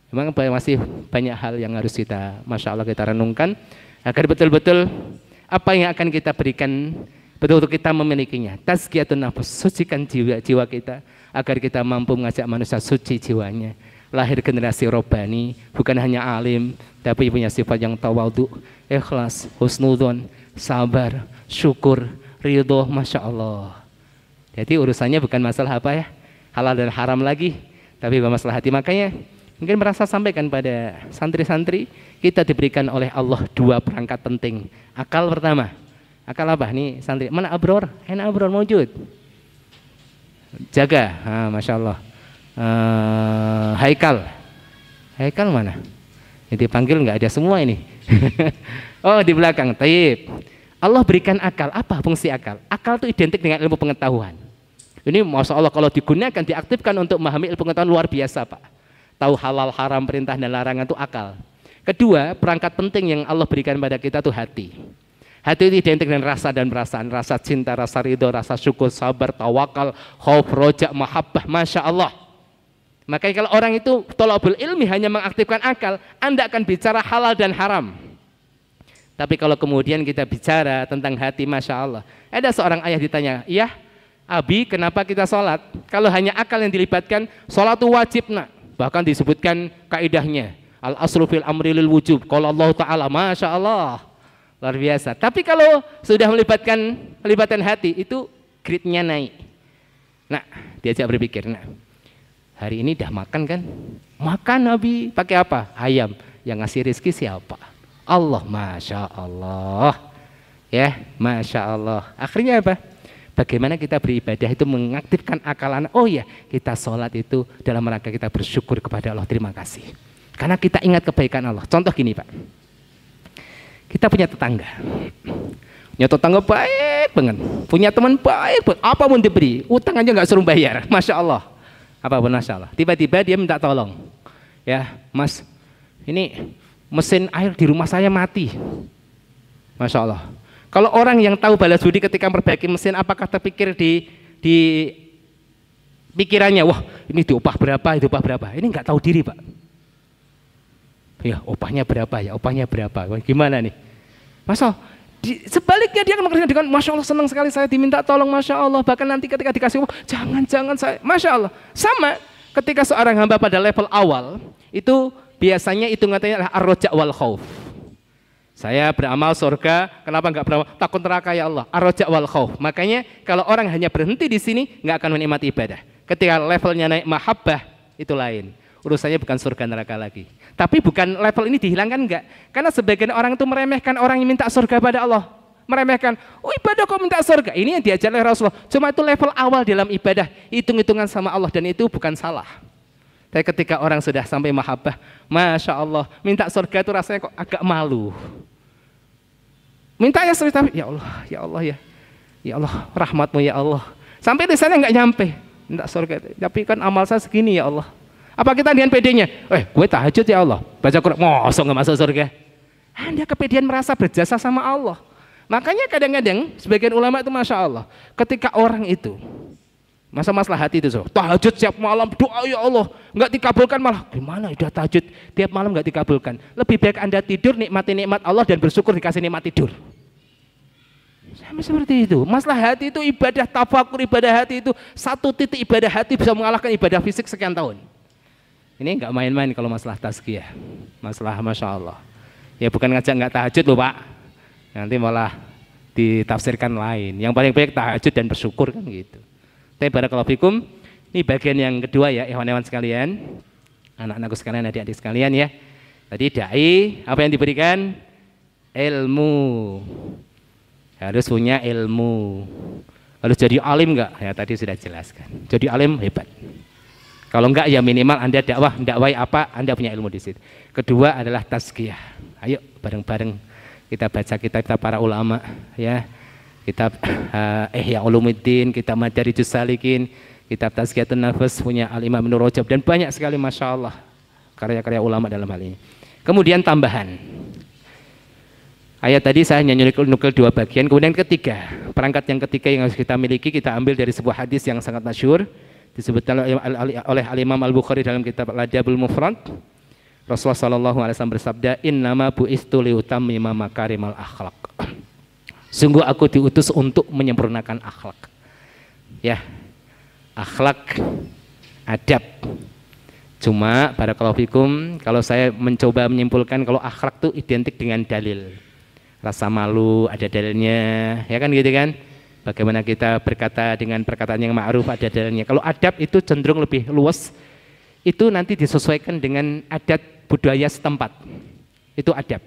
Memang masih banyak hal yang harus kita, masya Allah, kita renungkan agar betul-betul apa yang akan kita berikan betul-betul kita memilikinya. Tazkiyatun nafs, sucikan jiwa kita agar kita mampu mengajak manusia suci jiwanya. Lahir generasi robbani, bukan hanya alim, tapi punya sifat yang tawadhu, ikhlas, husnudzon, sabar, syukur, ridho, masya Allah. Jadi urusannya bukan masalah apa ya, halal dan haram lagi, tapi masalah hati. Makanya mungkin merasa sampaikan pada santri-santri, kita diberikan oleh Allah 2 perangkat penting. Akal pertama, akal apa nih santri? Mana abror? Enak abror mewujud. Jaga, masya Allah. Haikal mana? Ini dipanggil nggak ada semua ini. Oh di belakang. Taib. Allah berikan akal. Apa fungsi akal? Akal itu identik dengan ilmu pengetahuan. Ini masya Allah kalau digunakan, diaktifkan untuk memahami ilmu pengetahuan luar biasa, Pak. Tahu halal haram, perintah dan larangan itu akal. Kedua, perangkat penting yang Allah berikan pada kita itu hati. Hati itu identik dengan rasa dan perasaan, rasa cinta, rasa ridho, rasa syukur, sabar, tawakal, khauf, roja, mahabbah, masya Allah. Makanya kalau orang itu thalabul ilmi hanya mengaktifkan akal, Anda akan bicara halal dan haram. Tapi kalau kemudian kita bicara tentang hati, masya Allah. Ada seorang ayah ditanya, iya Abi, kenapa kita sholat? Kalau hanya akal yang dilibatkan, sholat itu wajib nak. Bahkan disebutkan kaidahnya al-aslu fil amri lil wujub. Kalau Allah Ta'ala, masya Allah, luar biasa. Tapi kalau sudah melibatkan hati, itu grade-nya naik. Nah, diajak berpikir. Nah, hari ini dah makan kan? Makan Nabi, pakai apa? Ayam. Yang ngasih rezeki siapa? Allah, masya Allah. Ya, masya Allah. Akhirnya apa? Bagaimana kita beribadah itu mengaktifkan akal anak. Oh ya, kita sholat itu dalam rangka kita bersyukur kepada Allah. Terima kasih. Karena kita ingat kebaikan Allah. Contoh gini Pak. Kita punya tetangga. Punya tetangga baik banget. Punya teman baik banget. Apapun diberi. Utang aja nggak suruh bayar. Masya Allah. Apapun masya Allah. Tiba-tiba dia minta tolong. Ya Mas, ini mesin air di rumah saya mati. Masya Allah. Kalau orang yang tahu balas budi ketika memperbaiki mesin, apakah terpikir di pikirannya, wah ini diupah berapa, diupah berapa? Ini nggak tahu diri Pak. Ya upahnya berapa ya, upahnya berapa? Gimana nih? Masya Allah. Sebaliknya dia akan mengerjakan dengan masya Allah, senang sekali saya diminta tolong, masya Allah. Bahkan nanti ketika dikasih, jangan saya, masya Allah. Sama Ketika seorang hamba pada level awal, itu biasanya hitungannya adalah ar-roja wal khauf. Saya beramal surga, kenapa enggak beramal? Takut neraka ya Allah. Ar-roja wal khauf. Makanya kalau orang hanya berhenti di sini, enggak akan menikmati ibadah. Ketika levelnya naik mahabbah, itu lain. Urusannya bukan surga neraka lagi. Tapi bukan level ini dihilangkan enggak. Karena sebagian orang itu meremehkan orang yang minta surga pada Allah. Meremehkan, oh ibadah kok minta surga. Ini yang diajar oleh Rasulullah. Cuma itu level awal dalam ibadah. Hitung-hitungan sama Allah dan itu bukan salah. Tapi ketika orang sudah sampai mahabbah, Masya Allah, minta surga itu rasanya kok agak malu. Minta ya cerita, ya Allah ya Allah, rahmatmu ya Allah. Sampai di sana nggak nyampe, minta surga. Tapi kan amal saya segini ya Allah. Apa kita dengan pedenya? Gue tahajud ya Allah, baca Quran, mosok nggak masuk surga. Anda kepedean merasa berjasa sama Allah. Makanya kadang-kadang sebagian ulama itu Masya Allah, ketika orang itu masalah hati itu, tahajud setiap malam, doa ya Allah, nggak dikabulkan, malah gimana udah tahajud tiap malam nggak dikabulkan. Lebih baik Anda tidur nikmati nikmat Allah dan bersyukur dikasih nikmat tidur. Sama seperti itu. Masalah hati itu ibadah tafakur, ibadah hati itu satu titik ibadah hati bisa mengalahkan ibadah fisik sekian tahun. Ini nggak main-main kalau masalah tazkiyah, masalah Masya Allah. Ya bukan ngajak nggak tahajud loh Pak, nanti malah ditafsirkan lain. Yang paling baik tahajud dan bersyukur kan gitu. Tapi barakallahu fikum, ini bagian yang kedua ya, ikhwan-ikhwan sekalian, anak-anakku sekalian, adik-adik sekalian ya. Tadi dai apa yang diberikan? Ilmu. Harus punya ilmu. Harus jadi alim enggak? Ya tadi sudah jelaskan. Jadi alim hebat. Kalau enggak ya minimal Anda dakwah apa? Anda punya ilmu di situ. Kedua adalah tazkiyah. Ayo bareng-bareng kita baca kitab para ulama ya. Kitab Ihya Ulumuddin, kitab Madarijus Salikin, kitab Tazkiyatun Nafs punya Al-Imam Ibnu Rajab dan banyak sekali Masya Allah karya-karya ulama dalam hal ini. Kemudian tambahan ayat tadi saya hanya nukil dua bagian. Kemudian ketiga, perangkat yang ketiga yang harus kita miliki, kita ambil dari sebuah hadis yang sangat masyhur disebutkan oleh Al-Imam Al-Bukhari dalam kitab Al-Adabul Mufrad. Rasulullah SAW bersabda, innama bu'istu liutammima makarimal akhlaq. Sungguh aku diutus untuk menyempurnakan akhlak. Ya, akhlak, adab. Cuma barakallahu fikum, kalau saya mencoba menyimpulkan kalau akhlak itu identik dengan dalil. Rasa malu ada dalilnya, ya kan gitu kan? Bagaimana kita berkata dengan perkataan yang ma'ruf ada dalilnya. Kalau adab itu cenderung lebih luas. Itu nanti disesuaikan dengan adat budaya setempat. Itu adab.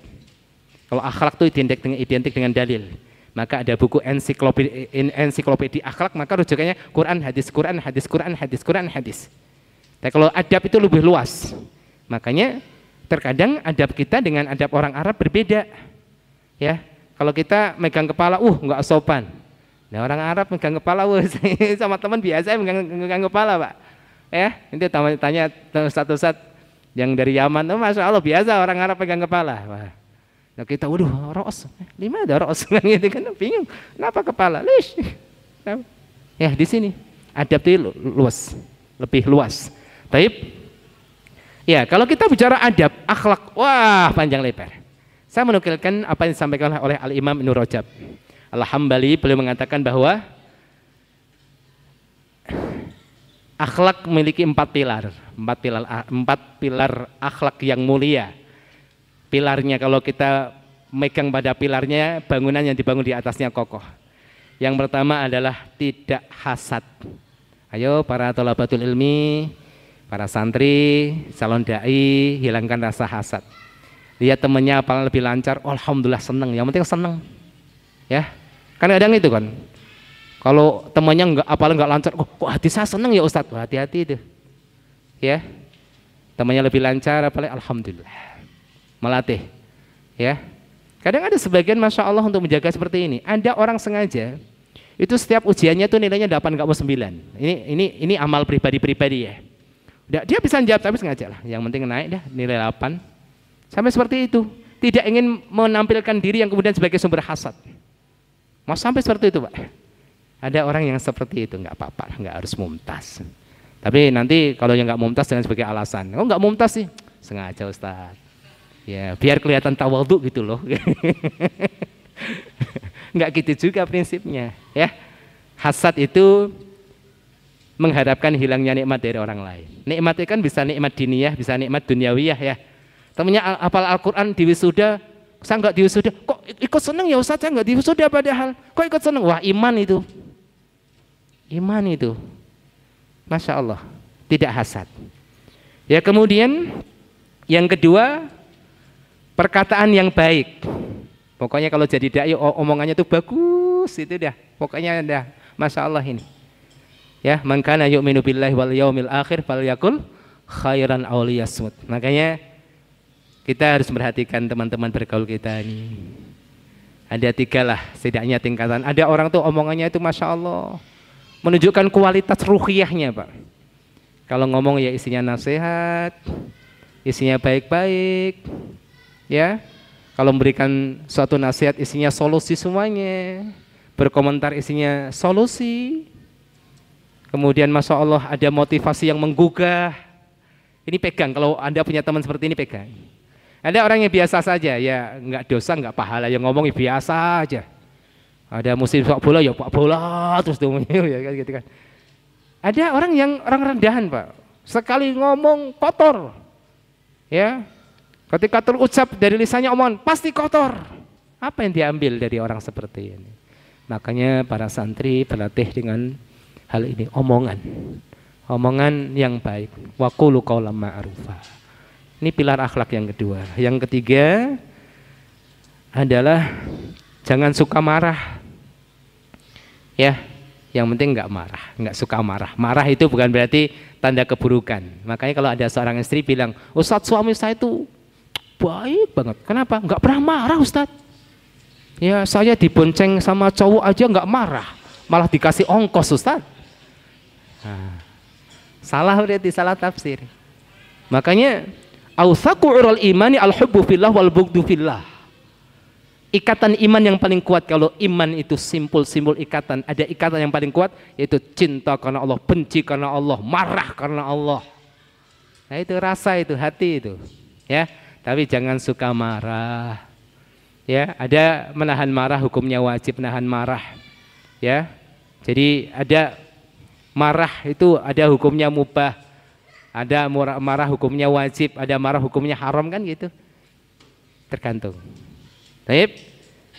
Kalau akhlak itu identik dengan dalil. Maka ada buku ensiklopedi akhlak, maka rujukannya Quran, hadis, Quran, hadis, Quran, hadis, Quran, hadis. Tapi kalau adab itu lebih luas. Makanya terkadang adab kita dengan adab orang Arab berbeda. Ya, kalau kita megang kepala, nggak sopan. Nah orang Arab megang kepala, sama teman biasa megang kepala Pak. Ya, nanti tanya satu-satu yang dari Yaman, Masya Allah biasa orang Arab pegang kepala. Wah. Nah kita ros, 5 ada ros kan gitu kan, bingung kenapa kepala lish. Ya di sini adab itu luas, lebih luas. Baik. Ya kalau kita bicara adab, akhlak, wah panjang lebar. Saya menukilkan apa yang disampaikan oleh Al-Imam Ibnu Rajab Al-Hambali. Beliau mengatakan bahwa akhlak memiliki 4 pilar akhlak yang mulia. Pilarnya kalau kita megang pada pilarnya, bangunan yang dibangun di atasnya kokoh. Yang pertama adalah tidak hasad. Ayo para thalabatul ilmi, para santri, calon dai, hilangkan rasa hasad. Lihat temannya apalan lebih lancar, alhamdulillah seneng. Yang penting seneng. Ya, kan kadang itu kan. Kalau temannya apalan nggak lancar, kok hati saya seneng ya Ustadz, hati-hati itu. Ya, temannya lebih lancar, apalagi alhamdulillah. Melatih, ya. Kadang ada sebagian Masya Allah untuk menjaga seperti ini. Ada orang sengaja itu setiap ujiannya tuh nilainya 8 nggak mau 9. Ini amal pribadi ya. Dia bisa jawab tapi sengaja lah. Yang penting naik dah nilai 8. Sampai seperti itu. Tidak ingin menampilkan diri yang kemudian sebagai sumber hasad. Mau sampai seperti itu Pak. Ada orang yang seperti itu, nggak apa-apa, nggak harus mumtaz. Tapi nanti kalau yang nggak mumtaz dengan sebagai alasan, nggak mumtaz sih, sengaja Ustaz. Ya, biar kelihatan tawadhu gitu loh. Enggak gitu juga prinsipnya, ya. Hasad itu mengharapkan hilangnya nikmat dari orang lain. Nikmat itu kan bisa nikmat diniyah, bisa nikmat duniawiyah ya. Temennya hafal Al-Quran di wisuda, saya nggak di wisuda, kok ikut seneng ya Ustaz, saya nggak di wisuda padahal, kok ikut seneng? Wah, iman itu, Masya Allah, tidak hasad. Ya, kemudian yang kedua, perkataan yang baik. Pokoknya kalau jadi dai omongannya itu bagus, itu dah. Pokoknya dah, Masya Allah ini. Ya, man kana yu'minu billahi wal yaumil akhir falyakul khairan aw liyasmut. Makanya kita harus memperhatikan teman-teman bergaul kita ini. Ada 3 lah setidaknya tingkatan. Ada orang tuh omongannya itu Masya Allah menunjukkan kualitas ruhiyahnya, Pak. Kalau ngomong ya isinya nasihat, isinya baik-baik, ya. Kalau memberikan suatu nasihat isinya solusi semuanya, berkomentar isinya solusi. Kemudian Masya Allah ada motivasi yang menggugah. Ini pegang, kalau Anda punya teman seperti ini pegang. Ada orang yang biasa saja, ya nggak dosa, nggak pahala, yang ngomongnya biasa aja. Ada musim sepak bola, ya pak bola terus tuh, ya gitu kan. Ada orang yang orang rendahan, Pak. Sekali ngomong kotor, ya. Ketika terucap dari lisannya omongan pasti kotor. Apa yang diambil dari orang seperti ini? Makanya para santri berlatih dengan hal ini, omongan yang baik. Wa qulu qawlan ma'rufa. Ini pilar akhlak yang kedua. Yang ketiga adalah jangan suka marah. Ya, yang penting nggak marah, nggak suka marah. Marah itu bukan berarti tanda keburukan. Makanya kalau ada seorang istri bilang, Ustadz suami saya itu baik banget. Kenapa? Nggak pernah marah Ustadz. Ya, saya dibonceng sama cowok aja nggak marah, malah dikasih ongkos Ustadz. Nah, salah berarti, salah tafsir. Makanya awsaqu ural imani al-hubbu fillah wal bughdu fillah. Ikatan iman yang paling kuat, kalau iman itu simpul-simpul ikatan, ada ikatan yang paling kuat yaitu cinta karena Allah, benci karena Allah, marah karena Allah. Nah itu rasa, itu hati itu, ya. Tapi jangan suka marah. Ya, ada menahan marah, hukumnya wajib menahan marah. Ya. Jadi ada marah itu ada hukumnya mubah. Ada marah hukumnya wajib, ada marah hukumnya haram kan gitu. Tergantung. Baik.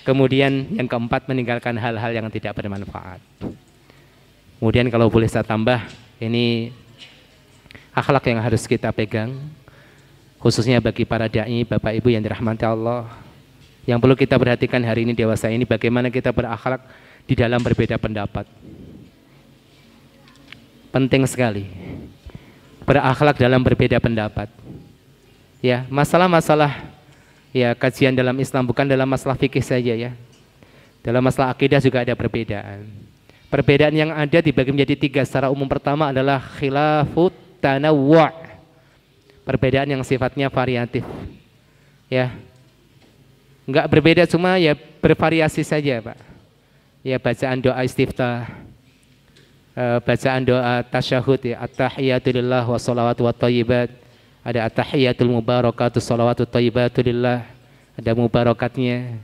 Kemudian yang keempat, meninggalkan hal-hal yang tidak bermanfaat. Kemudian kalau boleh saya tambah, ini akhlak yang harus kita pegang, khususnya bagi para dai, Bapak Ibu yang dirahmati Allah. Yang perlu kita perhatikan hari ini dewasa ini, bagaimana kita berakhlak di dalam berbeda pendapat. Penting sekali berakhlak dalam berbeda pendapat. Ya, masalah-masalah ya kajian dalam Islam, bukan dalam masalah fikih saja ya. Dalam masalah akidah juga ada perbedaan. Perbedaan yang ada dibagi menjadi 3 secara umum. Pertama adalah khilafut tanawwu'. Perbedaan yang sifatnya variatif. Ya. Enggak berbeda, cuma ya bervariasi saja, Pak. Ya, bacaan doa istiftah, bacaan doa tasyahud ya, at-tahiyatu lillah wa sholawatu wa thayyibat. Ada at-tahiyatul mubarakatuh sholawatu thayyibatu lillah, ada mubarakatnya.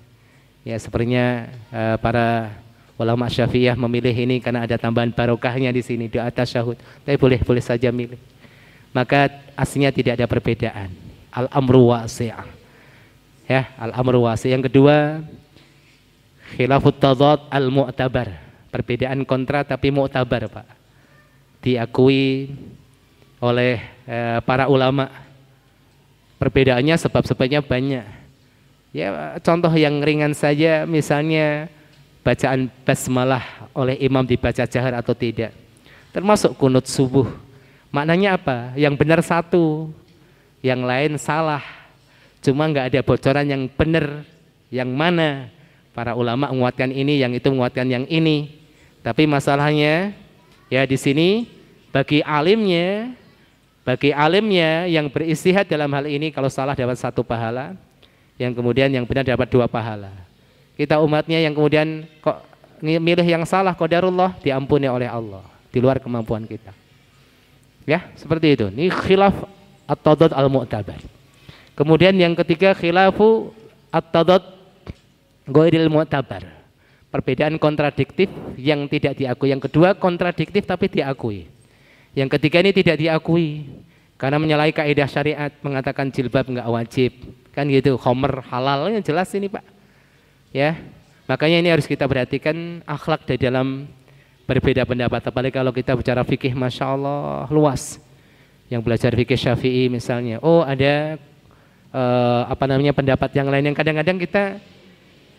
Ya, sepertinya para ulama Syafi'iyah memilih ini karena ada tambahan barokahnya di sini, doa tasyahud. Tapi boleh saja milih. Maka aslinya tidak ada perbedaan. Al-amru wasi'ah. Ya, al-amru wasi'. Yang kedua, khilafut tadad al-mu'tabar. Perbedaan kontra tapi mu'tabar, Pak. Diakui oleh para ulama. Perbedaannya sebab-sebabnya banyak. Ya, contoh yang ringan saja, misalnya bacaan basmalah oleh imam dibaca jahar atau tidak. Termasuk kunut subuh. Maknanya apa? Yang benar satu, yang lain salah. Cuma nggak ada bocoran yang benar, yang mana. Para ulama menguatkan ini, yang itu menguatkan yang ini. Tapi masalahnya ya di sini bagi alimnya yang beristihad dalam hal ini, kalau salah dapat 1 pahala, yang kemudian yang benar dapat 2 pahala. Kita umatnya yang kemudian kok milih yang salah, qadarullah, diampuni oleh Allah, di luar kemampuan kita. Ya, seperti itu. Ini khilaf at-tadad al-mu'tabar. Kemudian yang ketiga, khilafu at-tadad ghairil mu'tabar. Perbedaan kontradiktif yang tidak diakui. Yang kedua, kontradiktif tapi diakui. Yang ketiga ini tidak diakui karena menyalahi kaidah syariat, mengatakan jilbab enggak wajib. Kan gitu, khomer halal, yang jelas ini Pak. Ya. Makanya ini harus kita perhatikan akhlak di dalam berbeda pendapat. Apalagi kalau kita bicara fikih, Masya Allah luas. Yang belajar fikih Syafi'i misalnya, oh ada pendapat yang lain, yang kadang-kadang kita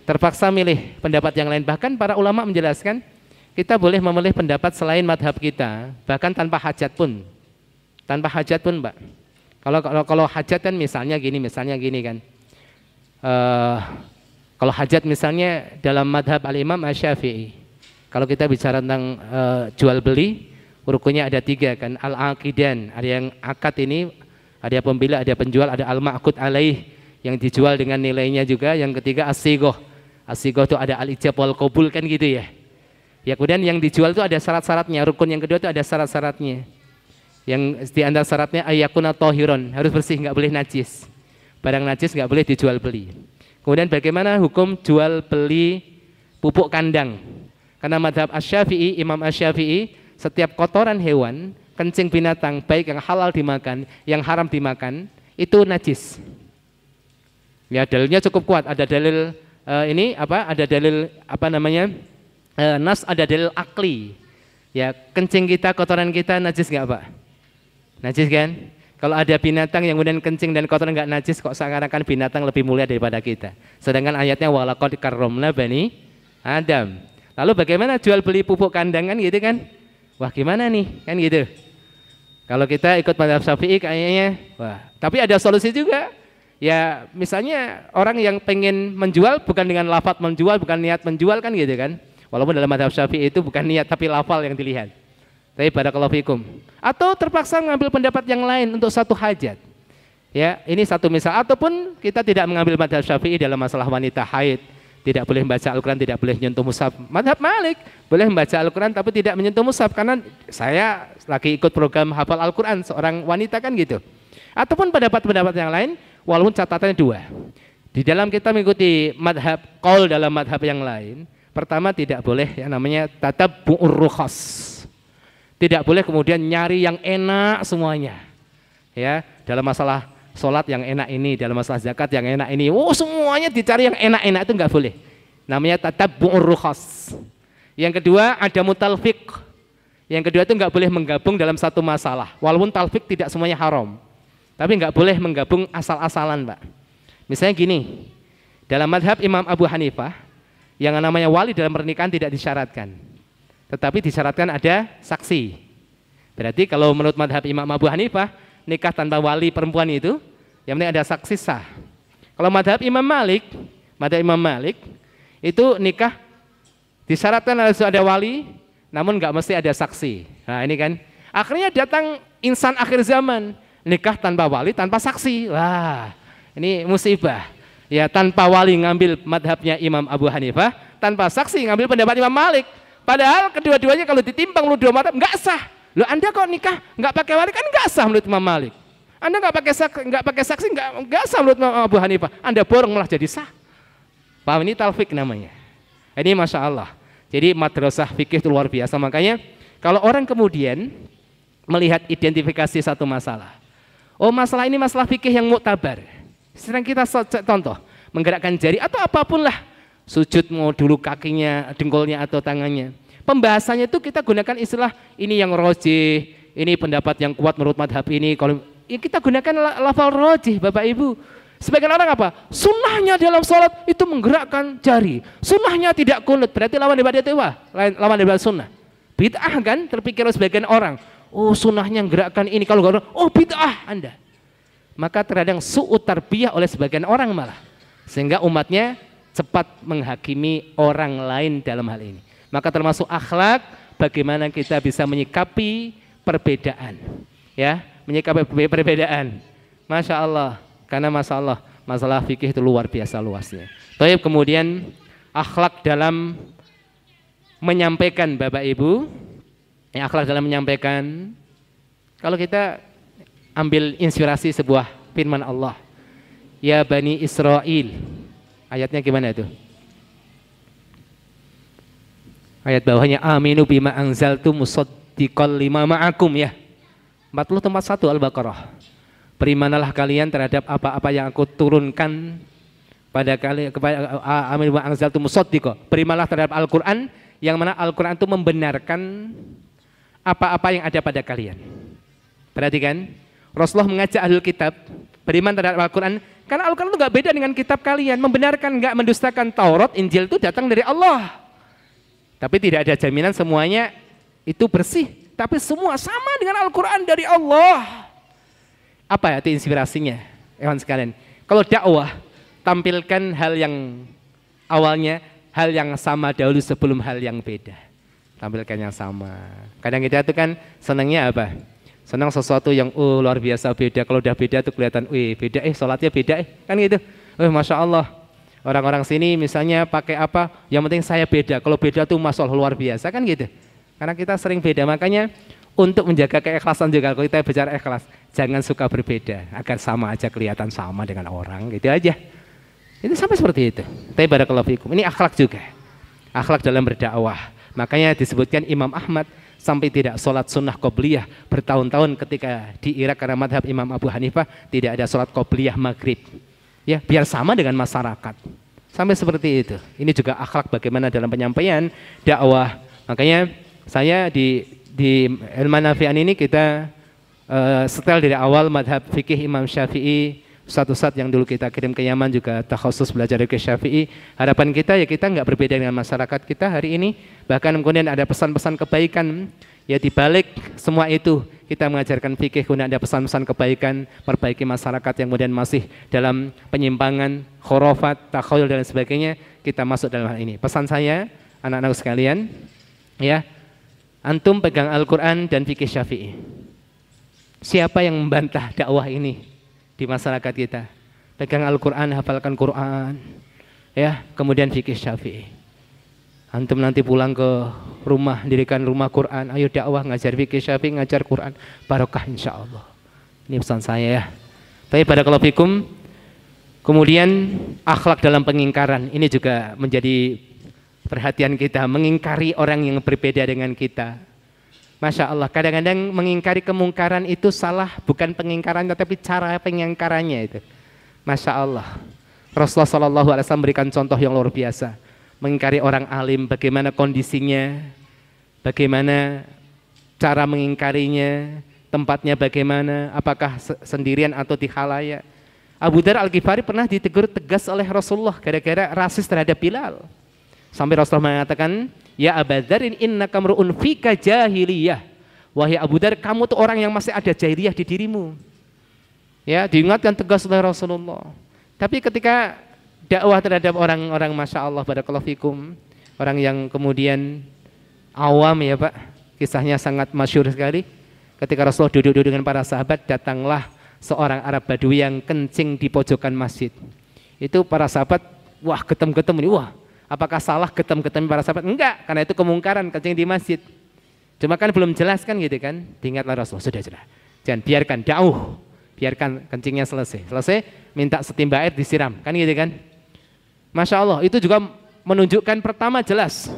terpaksa milih pendapat yang lain. Bahkan para ulama menjelaskan kita boleh memilih pendapat selain madhab kita, bahkan tanpa hajat pun. Tanpa hajat pun, Mbak. Kalau hajat kan misalnya gini kan. Kalau hajat misalnya dalam madhab al-Imam Asy-Syafi'i. Kalau kita bicara tentang jual beli, rukunnya ada 3 kan. Al-aqidan, ada yang akad ini, ada pembeli, ada penjual, ada al-ma'qud alaih yang dijual dengan nilainya juga. Yang ketiga as-sighah. As-sighah itu ada al-ijab wal qabul kan gitu ya. Ya kemudian yang dijual itu ada syarat-syaratnya. Rukun yang kedua itu ada syarat-syaratnya. Yang di antara syaratnya ayyakuna tahiron, harus bersih, nggak boleh najis. Barang najis nggak boleh dijual beli. Kemudian bagaimana hukum jual beli pupuk kandang? Karena madhab Asy-Syafi'i, Imam Asy-Syafi'i, setiap kotoran hewan, kencing binatang, baik yang halal dimakan, yang haram dimakan, itu najis. Ya dalilnya cukup kuat. Ada dalil nas, ada dalil akli. Ya kencing kita, kotoran kita najis nggak Pak? Najis kan? Kalau ada binatang yang kemudian kencing dan kotoran nggak najis, kok seakan-akan binatang lebih mulia daripada kita. Sedangkan ayatnya walaqad karramna bani Adam. Lalu bagaimana jual beli pupuk kandang kan gitu kan? Wah gimana nih kan gitu. Kalau kita ikut madhab Syafi'i kayaknya, wah. Tapi ada solusi juga. Ya misalnya orang yang pengen menjual bukan dengan lafaz menjual, bukan niat menjual kan gitu kan. Walaupun dalam madhab Syafi'i itu bukan niat tapi lafal yang dilihat. Tapi barakallahu fikum. Atau terpaksa mengambil pendapat yang lain untuk satu hajat. Ya, ini satu misal. Ataupun kita tidak mengambil madhab Syafi'i dalam masalah wanita haid, tidak boleh membaca Al-Quran, tidak boleh menyentuh mushaf. Madhab Malik boleh membaca Al-Quran tapi tidak menyentuh mushaf karena saya lagi ikut program hafal Al-Quran seorang wanita kan gitu. Ataupun pendapat-pendapat yang lain, walaupun catatannya 2. Di dalam kita mengikuti madhab qaul dalam madhab yang lain. Pertama tidak boleh yang namanya tatabbu'ur rukhas. Tidak boleh kemudian nyari yang enak semuanya. Ya, dalam masalah sholat yang enak ini, dalam masalah zakat yang enak ini. Oh, semuanya dicari yang enak-enak itu enggak boleh. Namanya tatabbu'ur rukhas. Yang kedua ada mutalfiq. Yang kedua itu enggak boleh menggabung dalam satu masalah. Walaupun talfiq tidak semuanya haram. Tapi enggak boleh menggabung asal-asalan, Pak. Misalnya gini. Dalam madhab Imam Abu Hanifah, yang namanya wali dalam pernikahan tidak disyaratkan, tetapi disyaratkan ada saksi. Berarti kalau menurut madhab Imam Abu Hanifah, nikah tanpa wali perempuan itu yang penting ada saksi sah. Kalau madhab Imam Malik itu nikah disyaratkan harus ada wali, namun nggak mesti ada saksi. Nah ini kan akhirnya datang insan akhir zaman, nikah tanpa wali, tanpa saksi. Wah ini musibah. Ya tanpa wali ngambil madhabnya Imam Abu Hanifah, tanpa saksi ngambil pendapat Imam Malik. Padahal kedua-duanya kalau ditimbang menurut dua madhab nggak sah. Loh Anda kok nikah nggak pakai wali kan nggak sah menurut Imam Malik. Anda nggak pakai saksi nggak sah menurut Imam Abu Hanifah. Anda borong malah jadi sah. Paham, ini talfik namanya. Ini Masya Allah. Jadi madrasah fikih itu luar biasa. Makanya kalau orang kemudian melihat identifikasi satu masalah, oh masalah ini masalah fikih yang muktabar. Sedang kita contoh, menggerakkan jari atau apapun lah, sujud mau dulu kakinya, dengkulnya atau tangannya. Pembahasannya itu kita gunakan istilah ini yang rojih, ini pendapat yang kuat menurut madhab ini. Kalau ya kita gunakan lafal rojih, Bapak Ibu. Sebagian orang apa? Sunnahnya dalam sholat itu menggerakkan jari. Sunnahnya tidak kunut, berarti lawan daripada itu lawan daripada sunnah. Bid'ah kan? Terpikir sebagian orang. Oh sunnahnya menggerakkan ini, kalau nggak, oh bid'ah Anda. Maka terkadang su'ut tarbiyah oleh sebagian orang malah, sehingga umatnya cepat menghakimi orang lain dalam hal ini. Maka termasuk akhlak, bagaimana kita bisa menyikapi perbedaan, ya, menyikapi perbedaan. Masya Allah, karena Masya Allah, masalah fikih itu luar biasa luasnya. Baik, kemudian akhlak dalam menyampaikan, Bapak Ibu, akhlak dalam menyampaikan. Kalau kita ambil inspirasi sebuah firman Allah, ya Bani Israel, ayatnya gimana itu? Ayat bawahnya aminu bima anzaltu musaddiqal lima ma'akum ya. 40 tempat 1 Al-Baqarah. Berimanlah kalian terhadap apa-apa yang aku turunkan pada kalian kepada amin wa anzaltu musaddiqa. Berimanlah terhadap Al-Qur'an yang mana Al-Qur'an itu membenarkan apa-apa yang ada pada kalian. Perhatikan, Rasulullah mengajak ahlul kitab beriman terhadap Al-Qur'an karena Al-Qur'an itu enggak beda dengan kitab kalian, membenarkan, enggak mendustakan. Taurat, Injil itu datang dari Allah. Tapi tidak ada jaminan semuanya itu bersih, tapi semua sama dengan Al-Quran dari Allah. Apa itu inspirasinya? Ewan sekalian, kalau dakwah, tampilkan hal yang awalnya, hal yang sama dahulu sebelum hal yang beda. Tampilkan yang sama. Kadang kita itu kan senangnya apa? Senang sesuatu yang luar biasa beda. Kalau udah beda tuh kelihatan, beda, sholatnya beda, kan gitu. Masya Allah. Orang-orang sini misalnya pakai apa, yang penting saya beda. Kalau beda tuh masalah luar biasa, kan gitu. Karena kita sering beda, makanya untuk menjaga keikhlasan juga, kalau kita bicara ikhlas, jangan suka berbeda, agar sama aja kelihatan sama dengan orang, gitu aja. Itu sampai seperti itu. Tapi barakallahu fikum, ini akhlak juga. Akhlak dalam berdakwah. Makanya disebutkan Imam Ahmad sampai tidak sholat sunnah qobliyah bertahun-tahun ketika di Irak karena madhab Imam Abu Hanifah tidak ada sholat qobliyah maghrib. Ya, biar sama dengan masyarakat. Sampai seperti itu. Ini juga akhlak bagaimana dalam penyampaian dakwah. Makanya saya di Ilman Nafi'an ini kita setel dari awal madhab fikih Imam Syafi'i. Ustadz yang dulu kita kirim ke Yaman juga takhusus belajar fikih Syafi'i. Harapan kita ya kita nggak berbeda dengan masyarakat kita hari ini. Bahkan kemudian ada pesan-pesan kebaikan. Ya dibalik semua itu kita mengajarkan fikih, kemudian ada pesan-pesan kebaikan, perbaiki masyarakat yang kemudian masih dalam penyimpangan, khurafat, takhayul dan sebagainya, kita masuk dalam hal ini. Pesan saya, anak-anak sekalian, ya, antum pegang Al-Quran dan fikih Syafi'i. Siapa yang membantah dakwah ini di masyarakat kita? Pegang Al-Quran, hafalkan Quran, ya, kemudian fikih Syafi'i. Antum nanti pulang ke rumah, dirikan rumah Quran, ayo dakwah, ngajar fikih Syafi'i, ngajar Quran, barokah insya Allah. Ini pesan saya ya. Tapi barakallahu fikum. Kemudian akhlak dalam pengingkaran, ini juga menjadi perhatian kita, mengingkari orang yang berbeda dengan kita. Masya Allah, kadang-kadang mengingkari kemungkaran itu salah, bukan pengingkaran tetapi cara pengingkarannya itu. Masya Allah, Rasulullah SAW berikan contoh yang luar biasa. Mengingkari orang alim, bagaimana kondisinya, bagaimana cara mengingkarinya, tempatnya bagaimana, apakah sendirian atau di khalayak. Abu Dzar Al-Ghifari pernah ditegur tegas oleh Rasulullah gara-gara rasis terhadap Bilal. Sampai Rasulullah mengatakan, ya Abu Dzar, innaka mru'un fika jahiliyah. Wahai Abu Dzar, kamu tuh orang yang masih ada jahiliyah di dirimu. Ya, diingatkan tegas oleh Rasulullah. Tapi ketika dakwah terhadap orang-orang Masya Allah, barakallahu fikum, orang yang kemudian awam ya Pak, kisahnya sangat masyhur sekali. Ketika Rasulullah duduk-duduk dengan para sahabat, datanglah seorang Arab Badui yang kencing di pojokan masjid. Itu para sahabat, wah getem-getem ini, wah apakah salah getem-getem para sahabat? Enggak, karena itu kemungkaran kencing di masjid. Cuma kan belum jelas kan gitu kan. Diingatlah Rasulullah, sudah, jangan biarkan biarkan kencingnya selesai, minta setimba air disiram, kan gitu kan. Masya Allah, itu juga menunjukkan pertama jelas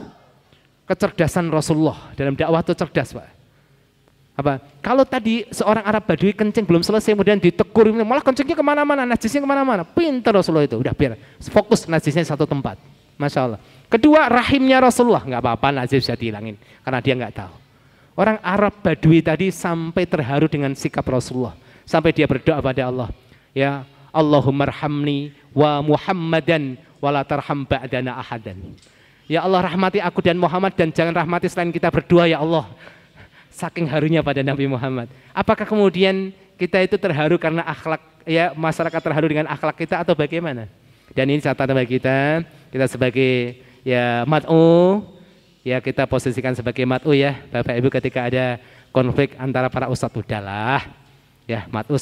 kecerdasan Rasulullah dalam dakwah itu cerdas Pak. Apa? Kalau tadi seorang Arab Badui kencing belum selesai kemudian ditegur, malah kencingnya kemana-mana, najisnya kemana-mana. Pintar Rasulullah itu, udah biar fokus najisnya satu tempat. Masya Allah. Kedua, rahimnya Rasulullah, nggak apa-apa najis bisa dihilangin karena dia nggak tahu. Orang Arab Badui tadi sampai terharu dengan sikap Rasulullah, sampai dia berdoa pada Allah, ya Allahumma arhamni wa Muhammadan wala tarham ba'dana ahadan. Ya Allah, rahmati aku dan Muhammad dan jangan rahmati selain kita berdua ya Allah. Saking harunya pada Nabi Muhammad. Apakah kemudian kita itu terharu karena akhlak, ya masyarakat terharu dengan akhlak kita atau bagaimana? Dan ini catatan bagi kita sebagai ya mat'u, ya kita posisikan sebagai mat'u ya Bapak Ibu, ketika ada konflik antara para ustadz, udahlah ya mat'u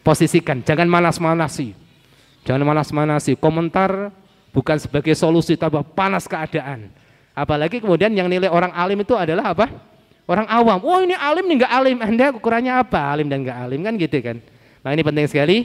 posisikan, jangan manas-manasi. Jangan manas-manasi, komentar bukan sebagai solusi, tambah panas keadaan. Apalagi kemudian yang nilai orang alim itu adalah apa? Orang awam. Oh ini alim, ini enggak alim. Anda ukurannya apa? Alim dan enggak alim, kan gitu kan. Nah ini penting sekali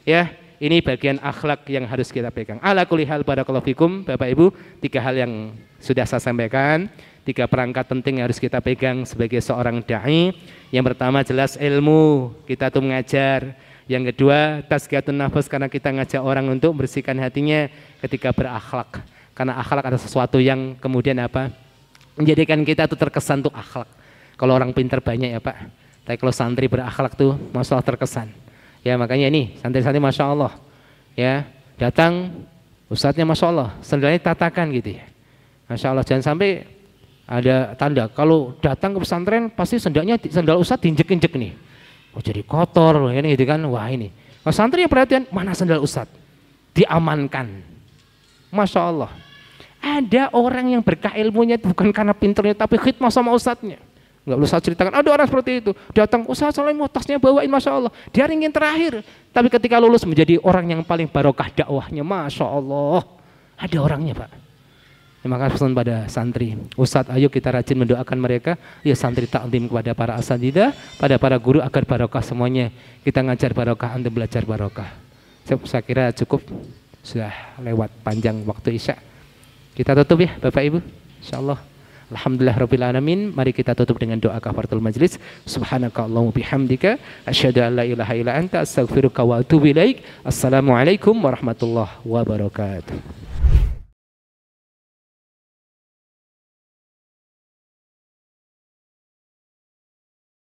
ya. Ini bagian akhlak yang harus kita pegang. Ala kulli hal, barakallahu fikum Bapak Ibu, 3 hal yang sudah saya sampaikan. 3 perangkat penting yang harus kita pegang sebagai seorang dai. Yang pertama jelas ilmu, kita tuh mengajar. Yang kedua tazkiyatun nafas, karena kita ngajak orang untuk bersihkan hatinya. Ketika berakhlak, karena akhlak ada sesuatu yang kemudian apa? Menjadikan kita tuh terkesan tuh akhlak. Kalau orang pintar banyak ya Pak, tapi kalau santri berakhlak tuh masya Allah terkesan. Ya makanya ini santri-santri masya Allah ya datang, ustadznya masya Allah sendalnya tatakan gitu ya, masya Allah. Jangan sampai ada tanda kalau datang ke pesantren pasti sendal ustadz diinjek-injek nih, oh jadi kotor ini gitu kan. Wah ini santri yang perhatian, mana sendal ustadz diamankan, masya Allah. Ada orang yang berkah ilmunya bukan karena pinternya tapi khidmah sama ustadznya. Nggak perlu saya ceritakan, ada orang seperti itu datang, Ustaz Salim tasnya bawain, masya Allah, dia ingin terakhir, tapi ketika lulus menjadi orang yang paling barokah dakwahnya, masya Allah. Ada orangnya Pak. Terima kasih pesan pada santri, Ustaz ayo kita rajin mendoakan mereka, ya santri taklim kepada para asatidzah, pada para guru agar barokah semuanya. Kita ngajar barokah, Anda belajar barokah. Saya kira cukup, sudah lewat panjang waktu Isya. Kita tutup ya Bapak Ibu, insyaallah. Alhamdulillah Rabbil Alamin. Mari kita tutup dengan doa kafaratul majlis. Subhanaka Allahumma bihamdika asyhadu an la ilaha illa anta astaghfiruka wa atubu ilaik. Assalamualaikum warahmatullahi wabarakatuh.